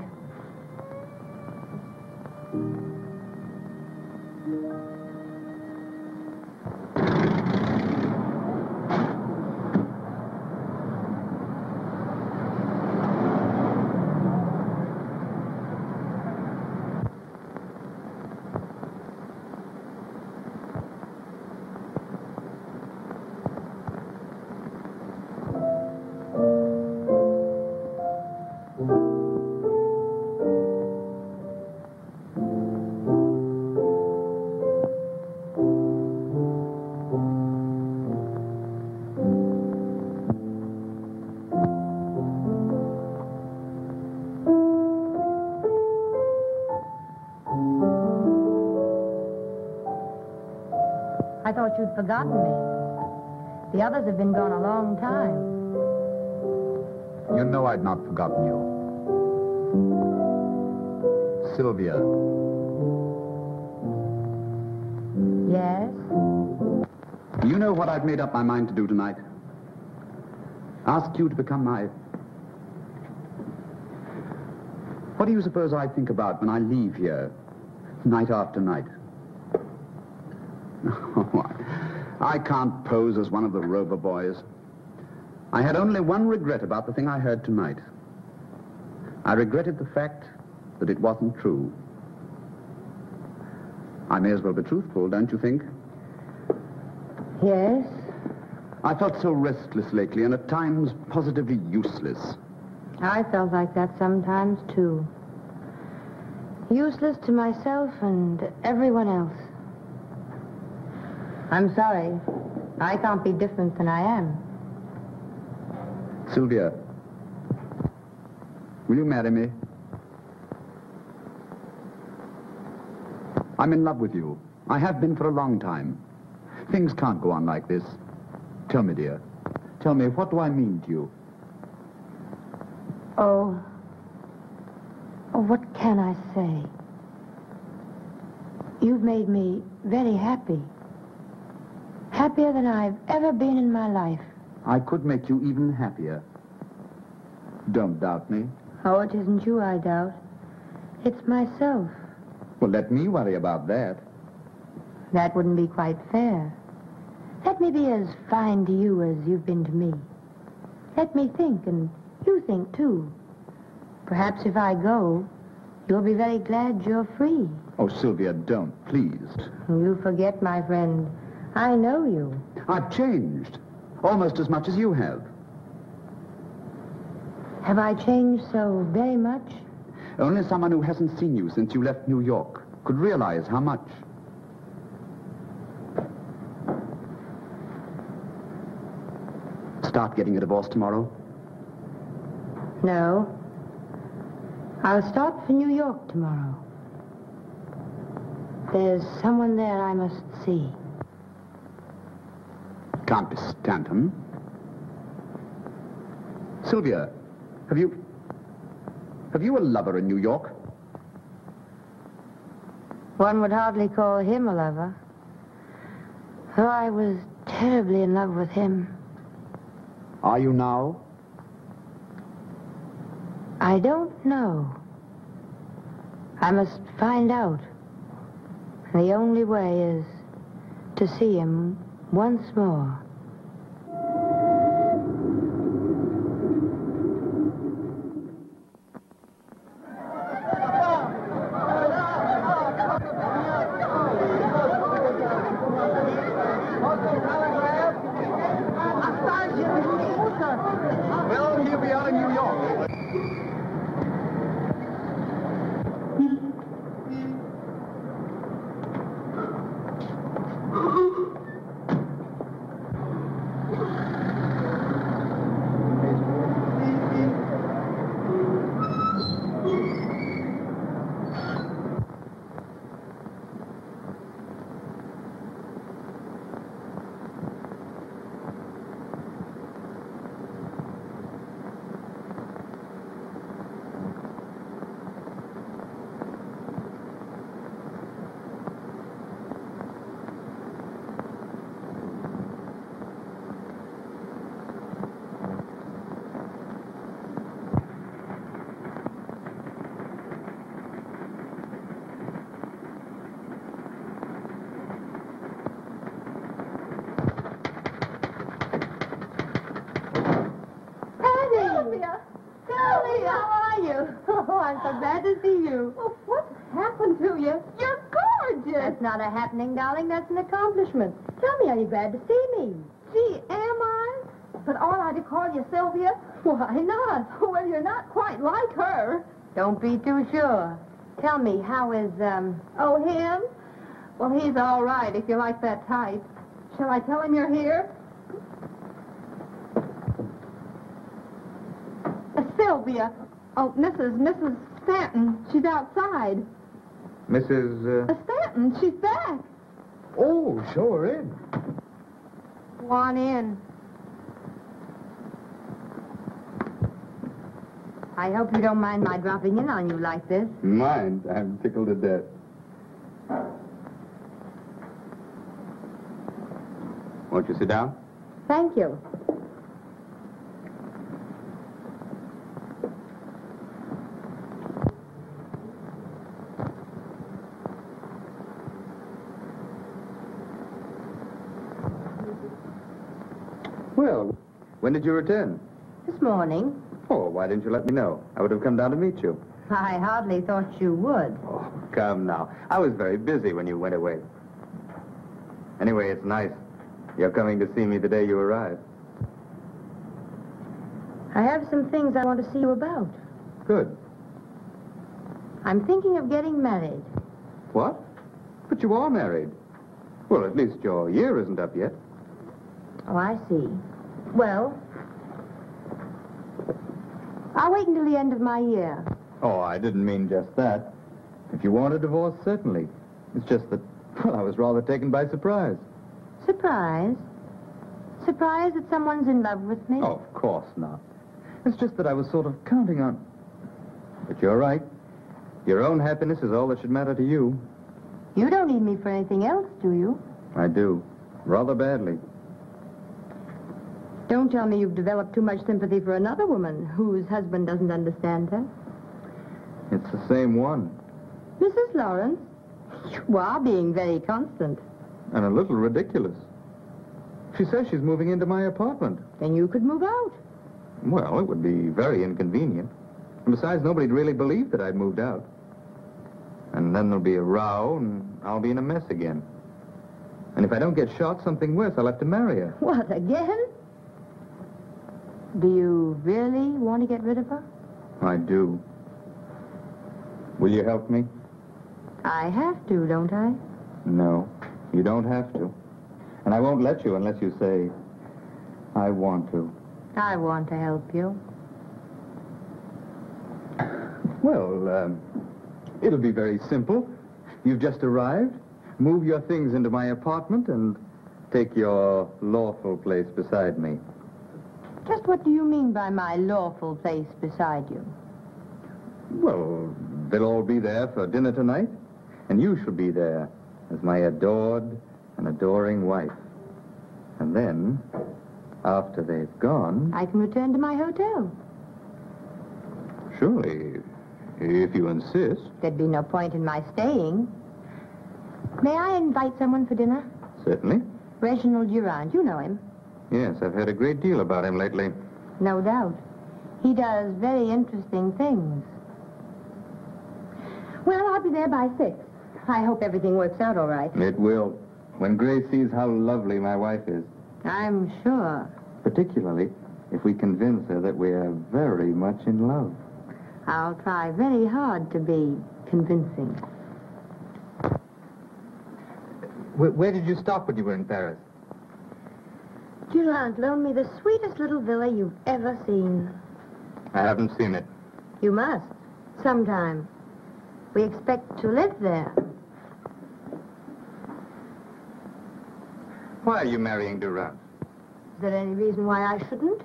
I thought you'd forgotten me. The others have been gone a long time.
You know I'd not forgotten you. Sylvia.
Yes?
You know what I've made up my mind to do tonight? Ask you to become my... What do you suppose I think about when I leave here, night after night? Oh, I can't pose as one of the Rover boys. I had only one regret about the thing I heard tonight. I regretted the fact that it wasn't true. I may as well be truthful, don't you think?
Yes?
I felt so restless lately and at times positively useless.
I felt like that sometimes, too. Useless to myself and everyone else. I'm sorry. I can't be different than I am.
Sylvia, will you marry me? I'm in love with you. I have been for a long time. Things can't go on like this. Tell me, dear. Tell me, what do I mean to you?
Oh, what can I say? You've made me very happy. Happier than I've ever been in my life.
I could make you even happier. Don't doubt me.
Oh, it isn't you I doubt. It's myself.
Well, let me worry about that.
That wouldn't be quite fair. Let me be as fine to you as you've been to me. Let me think, and you think, too. Perhaps if I go, you'll be very glad you're free.
Oh, Sylvia, don't, please.
You forget, my friend. I know you.
I've changed. Almost as much as you have.
Have I changed so very much?
Only someone who hasn't seen you since you left New York could realize how much. Start getting a divorce tomorrow?
No. I'll start for New York tomorrow. There's someone there I must see.
Can't be Stanton. Sylvia, have you a lover in New York?
One would hardly call him a lover. Though I was terribly in love with him.
Are you now?
I don't know. I must find out. The only way is to see him once more.
Well, he'll be out in New York.
So glad to see you. Well, what's happened to you? You're gorgeous.
That's not a happening, darling. That's an accomplishment. Tell me, are you glad to see me?
Gee, am I? But ought I to call you Sylvia? Why not? Well, you're not quite like her.
Don't be too sure. Tell me, how is,
Oh, him? Well, he's all right if you like that type. Shall I tell him you're here? Sylvia. Oh, Mrs. Stanton. She's outside.
Mrs.
Stanton, she's back.
Oh, show her in.
go on in. I hope you don't mind my dropping in on you like this.
Mind? I'm tickled to death. Won't you sit down?
Thank you.
Well, when did you return?
This morning.
Oh, why didn't you let me know? I would have come down to meet you.
I hardly thought you would.
Oh, come now. I was very busy when you went away. Anyway, it's nice. You're coming to see me the day you arrive.
I have some things I want to see you about.
Good.
I'm thinking of getting married.
What? But you are married. Well, at least your year isn't up yet.
Oh, I see. Well, I'll wait until the end of my year.
Oh, I didn't mean just that. If you want a divorce, certainly. It's just that, well, I was rather taken by surprise.
Surprise? Surprise that someone's in love with me?
Oh, of course not. It's just that I was sort of counting on... But you're right. Your own happiness is all that should matter to you.
You don't need me for anything else, do you?
I do. Rather badly.
Don't tell me you've developed too much sympathy for another woman whose husband doesn't understand her.
It's the same one.
Mrs. Lawrence, you are being very constant.
And a little ridiculous. She says she's moving into my apartment.
Then you could move out.
Well, it would be very inconvenient. And besides, nobody'd really believe that I'd moved out. And then there'll be a row, and I'll be in a mess again. And if I don't get shot, something worse, I'll have to marry her.
What, again? Do you really want to get rid of her?
I do. Will you help me?
I have to, don't I?
No, you don't have to. And I won't let you unless you say, I want to.
I want to help you.
Well, it'll be very simple. You've just arrived. Move your things into my apartment and take your lawful place beside me.
Just what do you mean by my lawful place beside you?
Well, they'll all be there for dinner tonight, and you shall be there as my adored and adoring wife. And then, after they've gone...
I can return to my hotel.
Surely, if you insist.
There'd be no point in my staying. May I invite someone for dinner?
Certainly.
Reginald Durand, you know him.
Yes, I've heard a great deal about him lately.
No doubt. He does very interesting things. Well, I'll be there by 6. I hope everything works out all right.
It will. When Grace sees how lovely my wife is.
I'm sure.
Particularly if we convince her that we are very much in love.
I'll try very hard to be convincing.
Where did you stop when you were in Paris?
Durand loaned me the sweetest little villa you've ever seen.
I haven't seen it.
You must. Sometime. We expect to live there.
Why are you marrying Durand?
Is there any reason why I shouldn't?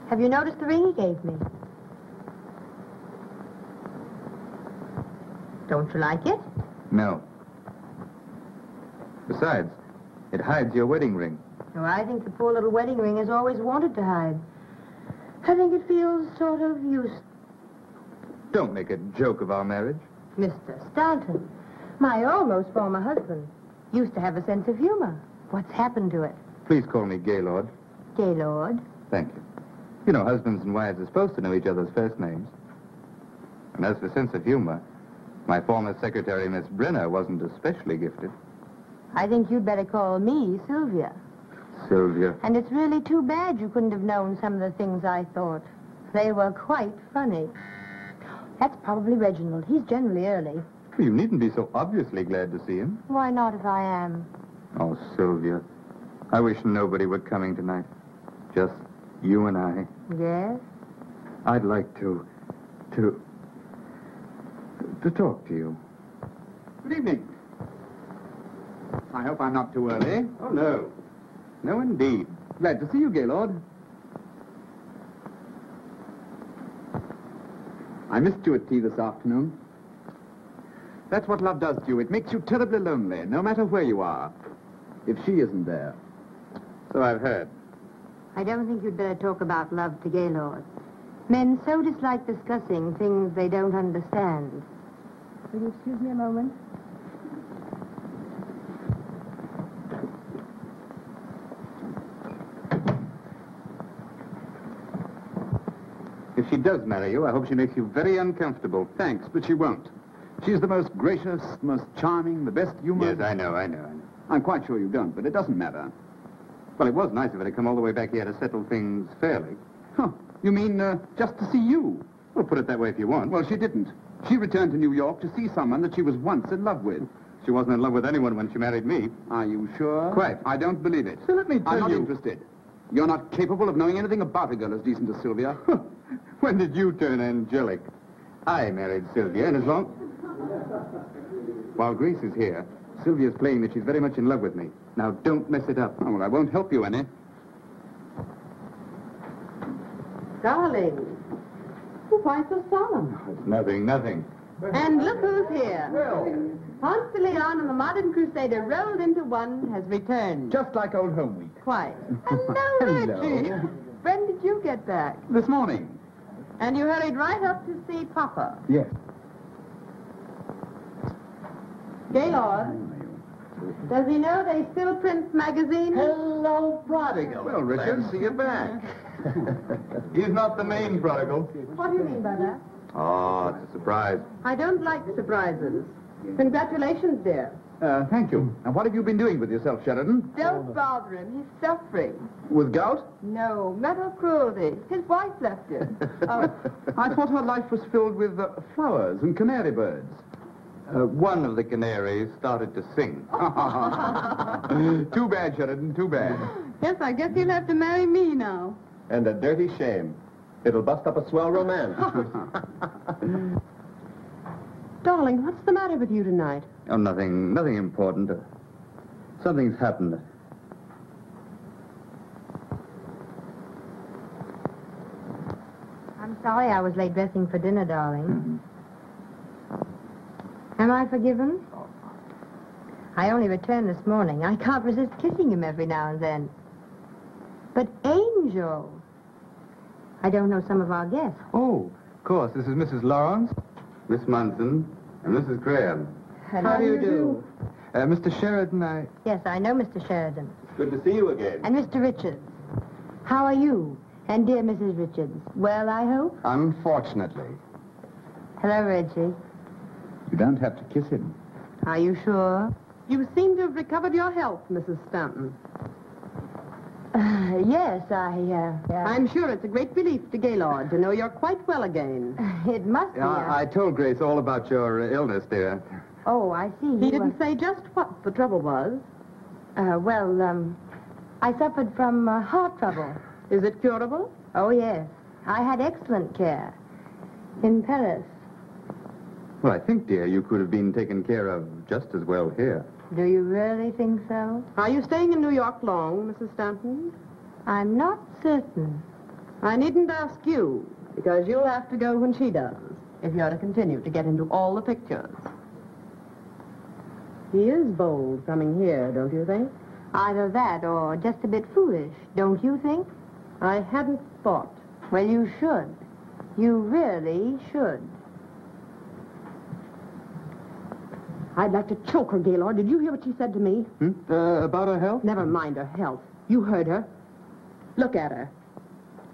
Have you noticed the ring he gave me? Don't you like it?
No. Besides, it hides your wedding ring.
Oh, I think the poor little wedding ring has always wanted to hide. I think it feels sort of useless.
Don't make a joke of our marriage.
Mr. Stanton, my almost former husband, used to have a sense of humor. What's happened to it?
Please call me Gaylord.
Gaylord.
Thank you. You know, husbands and wives are supposed to know each other's first names. And as for sense of humor, my former secretary, Miss Brenner, wasn't especially gifted.
I think you'd better call me Sylvia.
Sylvia.
And it's really too bad you couldn't have known some of the things I thought. They were quite funny. That's probably Reginald. He's generally early.
You needn't be so obviously glad to see him.
Why not if I am?
Oh, Sylvia. I wish nobody were coming tonight. Just you and I.
Yes?
I'd like to talk to you.
Good evening. I hope I'm not too early.
Oh, no.
No, indeed. Glad to see you, Gaylord. I missed you at tea this afternoon. That's what love does to you. It makes you terribly lonely, no matter where you are, if she isn't there.
So I've heard.
I don't think you'd better talk about love to Gaylord. Men so dislike discussing things they don't understand. Will you excuse me a moment?
If she does marry you, I hope she makes you very uncomfortable. Thanks, but she won't. She's the most gracious, most charming, the best humored...
Yes, I know.
I'm quite sure you don't, but it doesn't matter.
Well, it was nice of her to come all the way back here to settle things fairly.
Huh. You mean, just to see you?
Well, put it that way if you want.
Well, she didn't. She returned to New York to see someone that she was once in love with.
She wasn't in love with anyone when she married me.
Are you sure?
Quite.
I don't believe it.
So let me tell
I'm not
you...
interested. You're not capable of knowing anything about a girl as decent as Sylvia.
When did you turn angelic? I married Sylvia, and as long... While Grace is here, Sylvia's playing that she's very much in love with me. Now, don't mess it up.
Oh, well, I won't help you any.
Darling, why so solemn?
It's nothing.
And look who's here. Ponce de Leon and the Modern Crusader rolled into one has returned.
Just like old home week.
Quite. Hello, Reggie. When did you get back?
This morning.
And you hurried right up to see Papa.
Yes.
Gaylord, does he know they still print magazines?
Hello, prodigal.
Well, Richard.
Glad to see you back. He's not the main prodigal.
What do you mean by that?
Oh, it's a surprise.
I don't like surprises. Congratulations, dear.
Thank you. And what have you been doing with yourself, Sheridan?
Don't bother him. He's suffering.
With gout?
No, mental cruelty. His wife left him.
I thought her life was filled with flowers and canary birds. One of the canaries started to sing. Too bad, Sheridan, too bad.
Yes, I guess he'll have to marry me now.
And a dirty shame. It'll bust up a swell romance.
Darling, what's the matter with you tonight?
Oh, nothing important. Something's happened.
I'm sorry I was late dressing for dinner, darling. Am I forgiven? I only returned this morning. I can't resist kissing him every now and then. But Angel, I don't know some of our guests.
Oh, of course. This is Mrs. Lawrence,
Miss Munson and Mrs. Graham.
How do you do?
Mr. Sheridan,
Yes, I know Mr. Sheridan.
Good to see you again.
And Mr. Richards. How are you? And dear Mrs. Richards. Well, I hope?
Unfortunately.
Hello, Reggie.
You don't have to kiss him.
Are you sure?
You seem to have recovered your health, Mrs. Stanton.
Yes,
I'm sure it's a great relief to Gaylord to know you're quite well again.
It must be.
I told Grace all about your illness, dear.
Oh, I see.
He didn't say just what the trouble was.
I suffered from heart trouble.
Is it curable?
Oh, yes. I had excellent care. In Paris.
Well, I think, dear, you could have been taken care of just as well here.
Do you really think so?
Are you staying in New York long, Mrs. Stanton?
I'm not certain.
I needn't ask you, because you'll have to go when she does, if you're to continue to get into all the pictures. He is bold coming here, don't you think?
Either that or just a bit foolish, don't you think?
I hadn't thought.
Well, you should. You really should.
I'd like to choke her, Gaylord. Did you hear what she said to me?
About her health?
Never mind her health. You heard her. Look at her.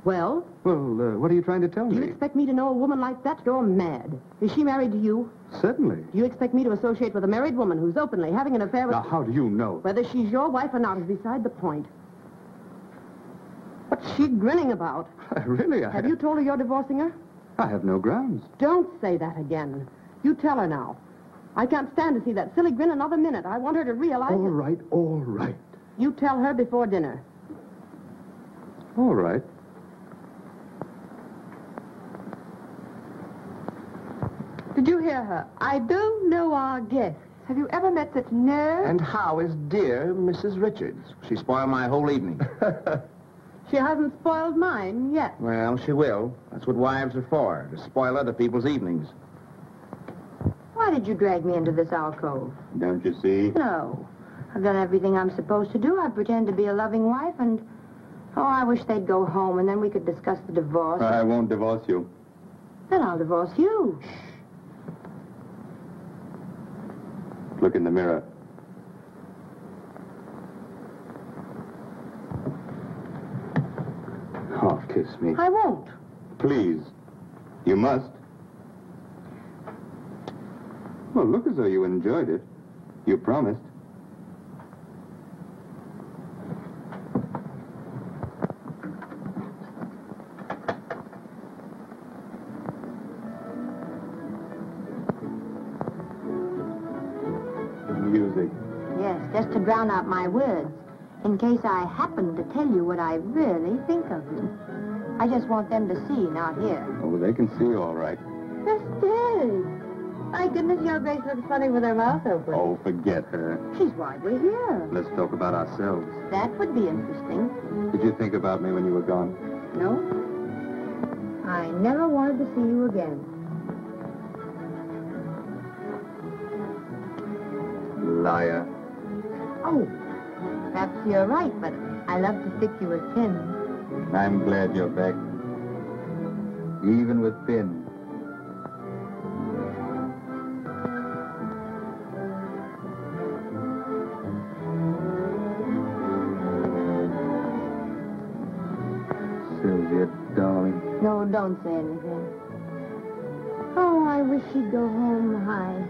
Well?
Well, what are you trying to tell
Do you
me?
expect me to know a woman like that? You're mad. Is she married to you?
Certainly.
Do you expect me to associate with a married woman who's openly having an affair with...
Now, how do you know?
Whether she's your wife or not is beside the point. What's she grinning about?
Really,
Have you told her you're divorcing her?
I have no grounds.
Don't say that again. You tell her now. I can't stand to see that silly grin another minute. I want her to realize...
All right, all right.
You tell her before dinner.
All right.
Did you hear her? I don't know our guests. Have you ever met such nerve?
And how is dear Mrs. Richards? She spoiled my whole evening.
She hasn't spoiled mine yet.
Well, she will. That's what wives are for, to spoil other people's evenings.
Why did you drag me into this alcove?
Don't you see?
No. I've done everything I'm supposed to do. I pretend to be a loving wife and... Oh, I wish they'd go home and then we could discuss the divorce.
I won't divorce you.
Then I'll divorce you.
Look in the mirror. Oh, kiss me.
I won't.
Please. You must. Well, look as though you enjoyed it. You promised. Music.
Yes, just to drown out my words. In case I happen to tell you what I really think of you. I just want them to see, not hear.
Oh, they can see all right.
Sister! My goodness, your Grace looks funny with her mouth open.
Oh, forget her.
She's why we're here.
Let's talk about ourselves.
That would be interesting.
Did you think about me when you were gone?
No? I never wanted to see you again.
Liar.
Oh, perhaps you're right, but I love to stick you with pins.
I'm glad you're back. Even with pins. Sylvia, darling.
No, don't say anything. Oh, I wish she'd go home high.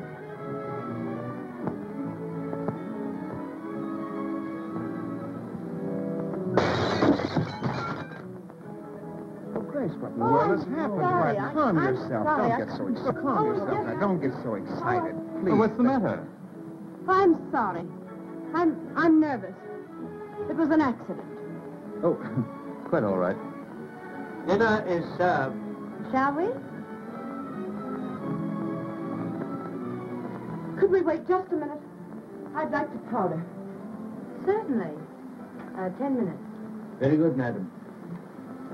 what in the world has happened.
sorry.
Why, calm
I'm
yourself.
sorry.
Don't get so excited. Calm yourself now. Don't get so excited, please.
What's the matter?
I'm sorry. I'm nervous. It was an accident.
Oh, quite all right.
Dinner is served.
Shall we? Could we wait just a minute? I'd like to powder.
Certainly. 10 minutes.
Very good, madam.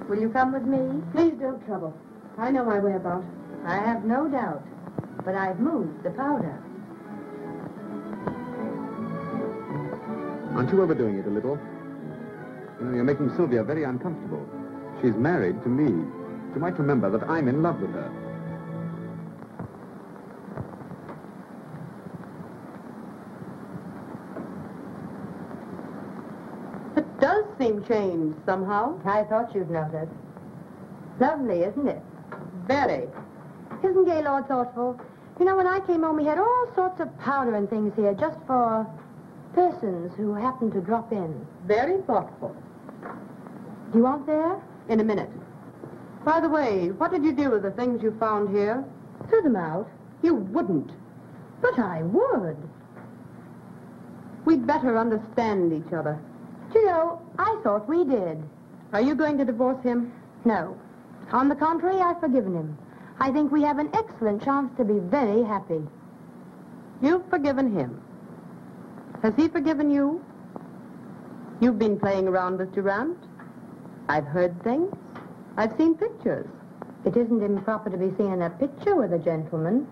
Will you come with me?
Please don't trouble. I know my way about.
I have no doubt. But I've moved the powder.
Aren't you overdoing it a little? You know, you're making Sylvia very uncomfortable. She's married to me. She might remember that I'm in love with her.
It does seem changed somehow.
I thought you'd notice. Lovely, isn't it?
Very.
Isn't Gaylord thoughtful? You know, when I came home, we had all sorts of powder and things here just for persons who happened to drop in.
Very thoughtful.
Do you want there?
In a minute. By the way, what did you do with the things you found here?
Threw them out.
You wouldn't.
But I would.
We'd better understand each other.
Do you know, I thought we did.
Are you going to divorce him?
No. On the contrary, I've forgiven him. I think we have an excellent chance to be very happy.
You've forgiven him. Has he forgiven you? You've been playing around with Durant. I've heard things. I've seen pictures.
It isn't improper to be seen in a picture with a gentleman.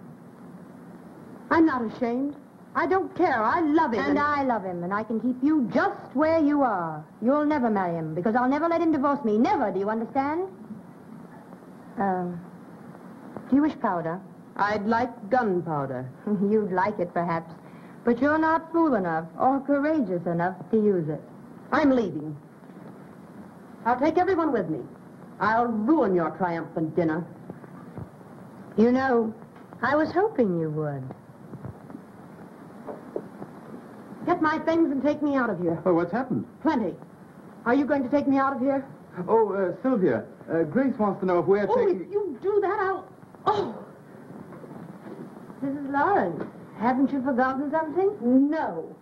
I'm not ashamed. I don't care. I love him.
And I love him, and I can keep you just where you are. You'll never marry him, because I'll never let him divorce me. Never, do you understand? Do you wish powder?
I'd like gunpowder.
You'd like it, perhaps. But you're not fool enough or courageous enough to use it.
I'm leaving. I'll take everyone with me. I'll ruin your triumphant dinner.
You know, I was hoping you would.
Get my things and take me out of here.
Oh, what's happened?
Plenty. Are you going to take me out of here?
Oh, Sylvia, Grace wants to know if we're taking...
If you do that, I'll... Oh!
Mrs. Lawrence, haven't you forgotten something?
No.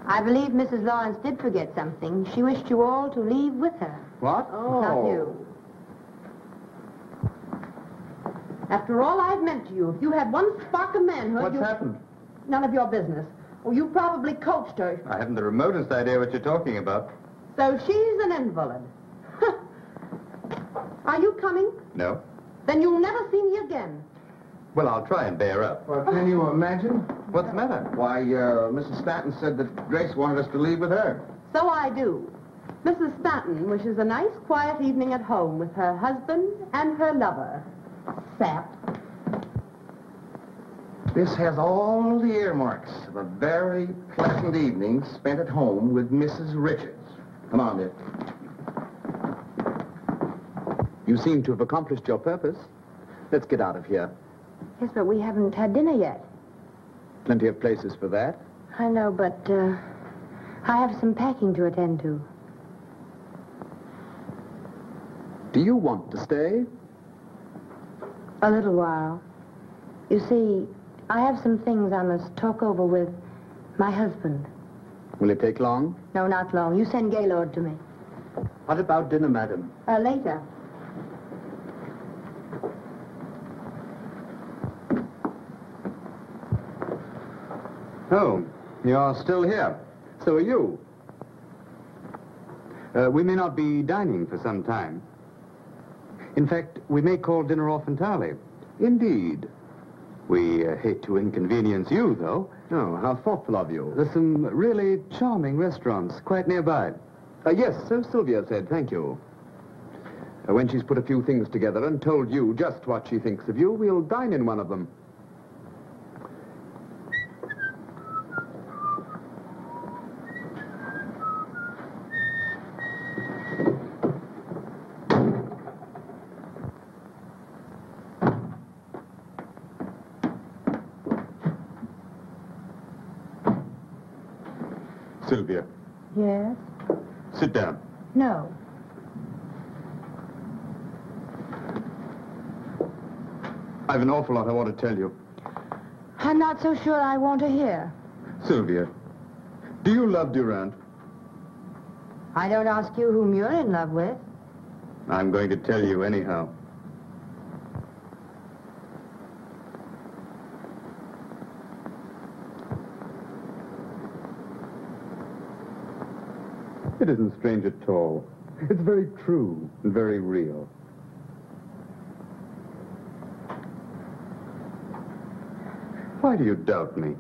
I believe Mrs. Lawrence did forget something. She wished you all to leave with her.
What?
Oh.
Not you.
After all I've meant to you, if you had one spark of manhood,
What's happened?
None of your business. Oh, you probably coached her.
I haven't the remotest idea what you're talking about.
So she's an invalid. Are you coming?
No.
Then you'll never see me again.
Well, I'll try and bear up.
Well, can you imagine?
What's the matter?
Why, Mrs. Stanton said that Grace wanted us to leave with her.
So I do. Mrs. Stanton wishes a nice, quiet evening at home with her husband and her lover. Sap.
This has all the earmarks of a very pleasant evening spent at home with Mrs. Richards. Come on, dear.
You seem to have accomplished your purpose. Let's get out of here.
Yes, but we haven't had dinner yet.
Plenty of places for that.
I know, but I have some packing to attend to.
Do you want to stay?
A little while. You see, I have some things I must talk over with my husband.
Will it take long?
No, not long. You send Gaylord to me.
What about dinner, madam?
Later.
Oh, you're still here. So are you. We may not be dining for some time. In fact, we may call dinner off entirely. Indeed. We hate to inconvenience you, though. Oh, how thoughtful of you. There's some really charming restaurants quite nearby. Yes, so Sylvia said, thank you. When she's put a few things together and told you just what she thinks of you, we'll dine in one of them. Sylvia,
Yes?
sit down.
No.
I've an awful lot I want to tell you.
I'm not so sure I want to hear.
Sylvia, do you love Durant?
I don't ask you whom you're in love with.
I'm going to tell you anyhow. It isn't strange at all. It's very true and very real. Why do you doubt me?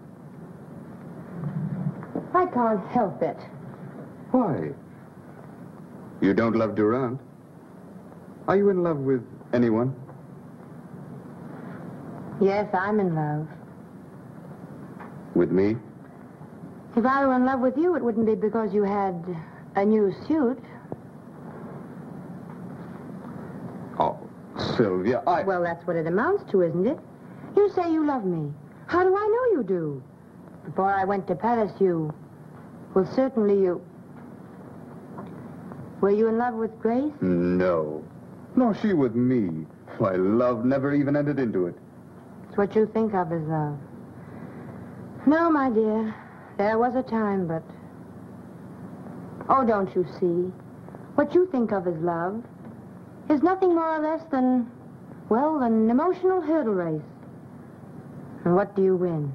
I can't help it.
Why? You don't love Durant? Are you in love with anyone?
Yes, I'm in love.
With me?
If I were in love with you, it wouldn't be because you had a new suit.
Oh, Sylvia,
Well, that's what it amounts to, isn't it? You say you love me. How do I know you do? Before I went to Paris, well, certainly you... Were you in love with Grace?
No. Nor she with me. Why, love never even entered into it.
It's what you think of as love. No, my dear. There was a time, but... Oh, don't you see? What you think of as love is nothing more or less than, well, an emotional hurdle race. And what do you win?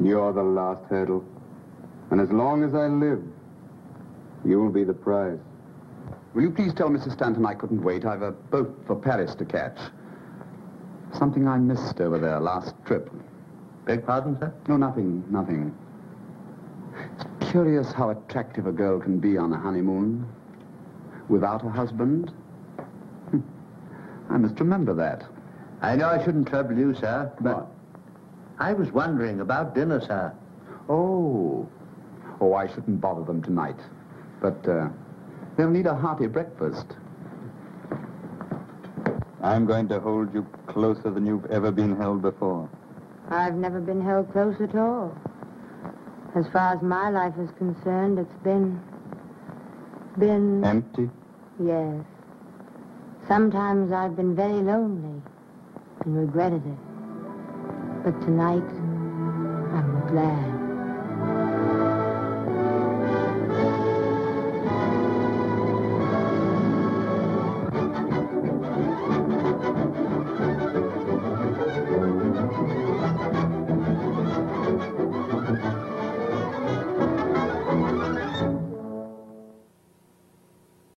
You're the last hurdle. And as long as I live, you'll be the prize.
Will you please tell Mrs. Stanton I couldn't wait? I've a boat for Paris to catch. Something I missed over there last trip.
Beg pardon, sir?
No, nothing. It's curious how attractive a girl can be on a honeymoon without a husband. I must remember that.
I know I shouldn't trouble you, sir, but
What?
I was wondering about dinner, sir.
Oh, I shouldn't bother them tonight. But they'll need a hearty breakfast.
I'm going to hold you closer than you've ever been held before.
I've never been held close at all. As far as my life is concerned, it's been...
Empty?
Yes. Sometimes I've been very lonely and regretted it. But tonight, I'm glad.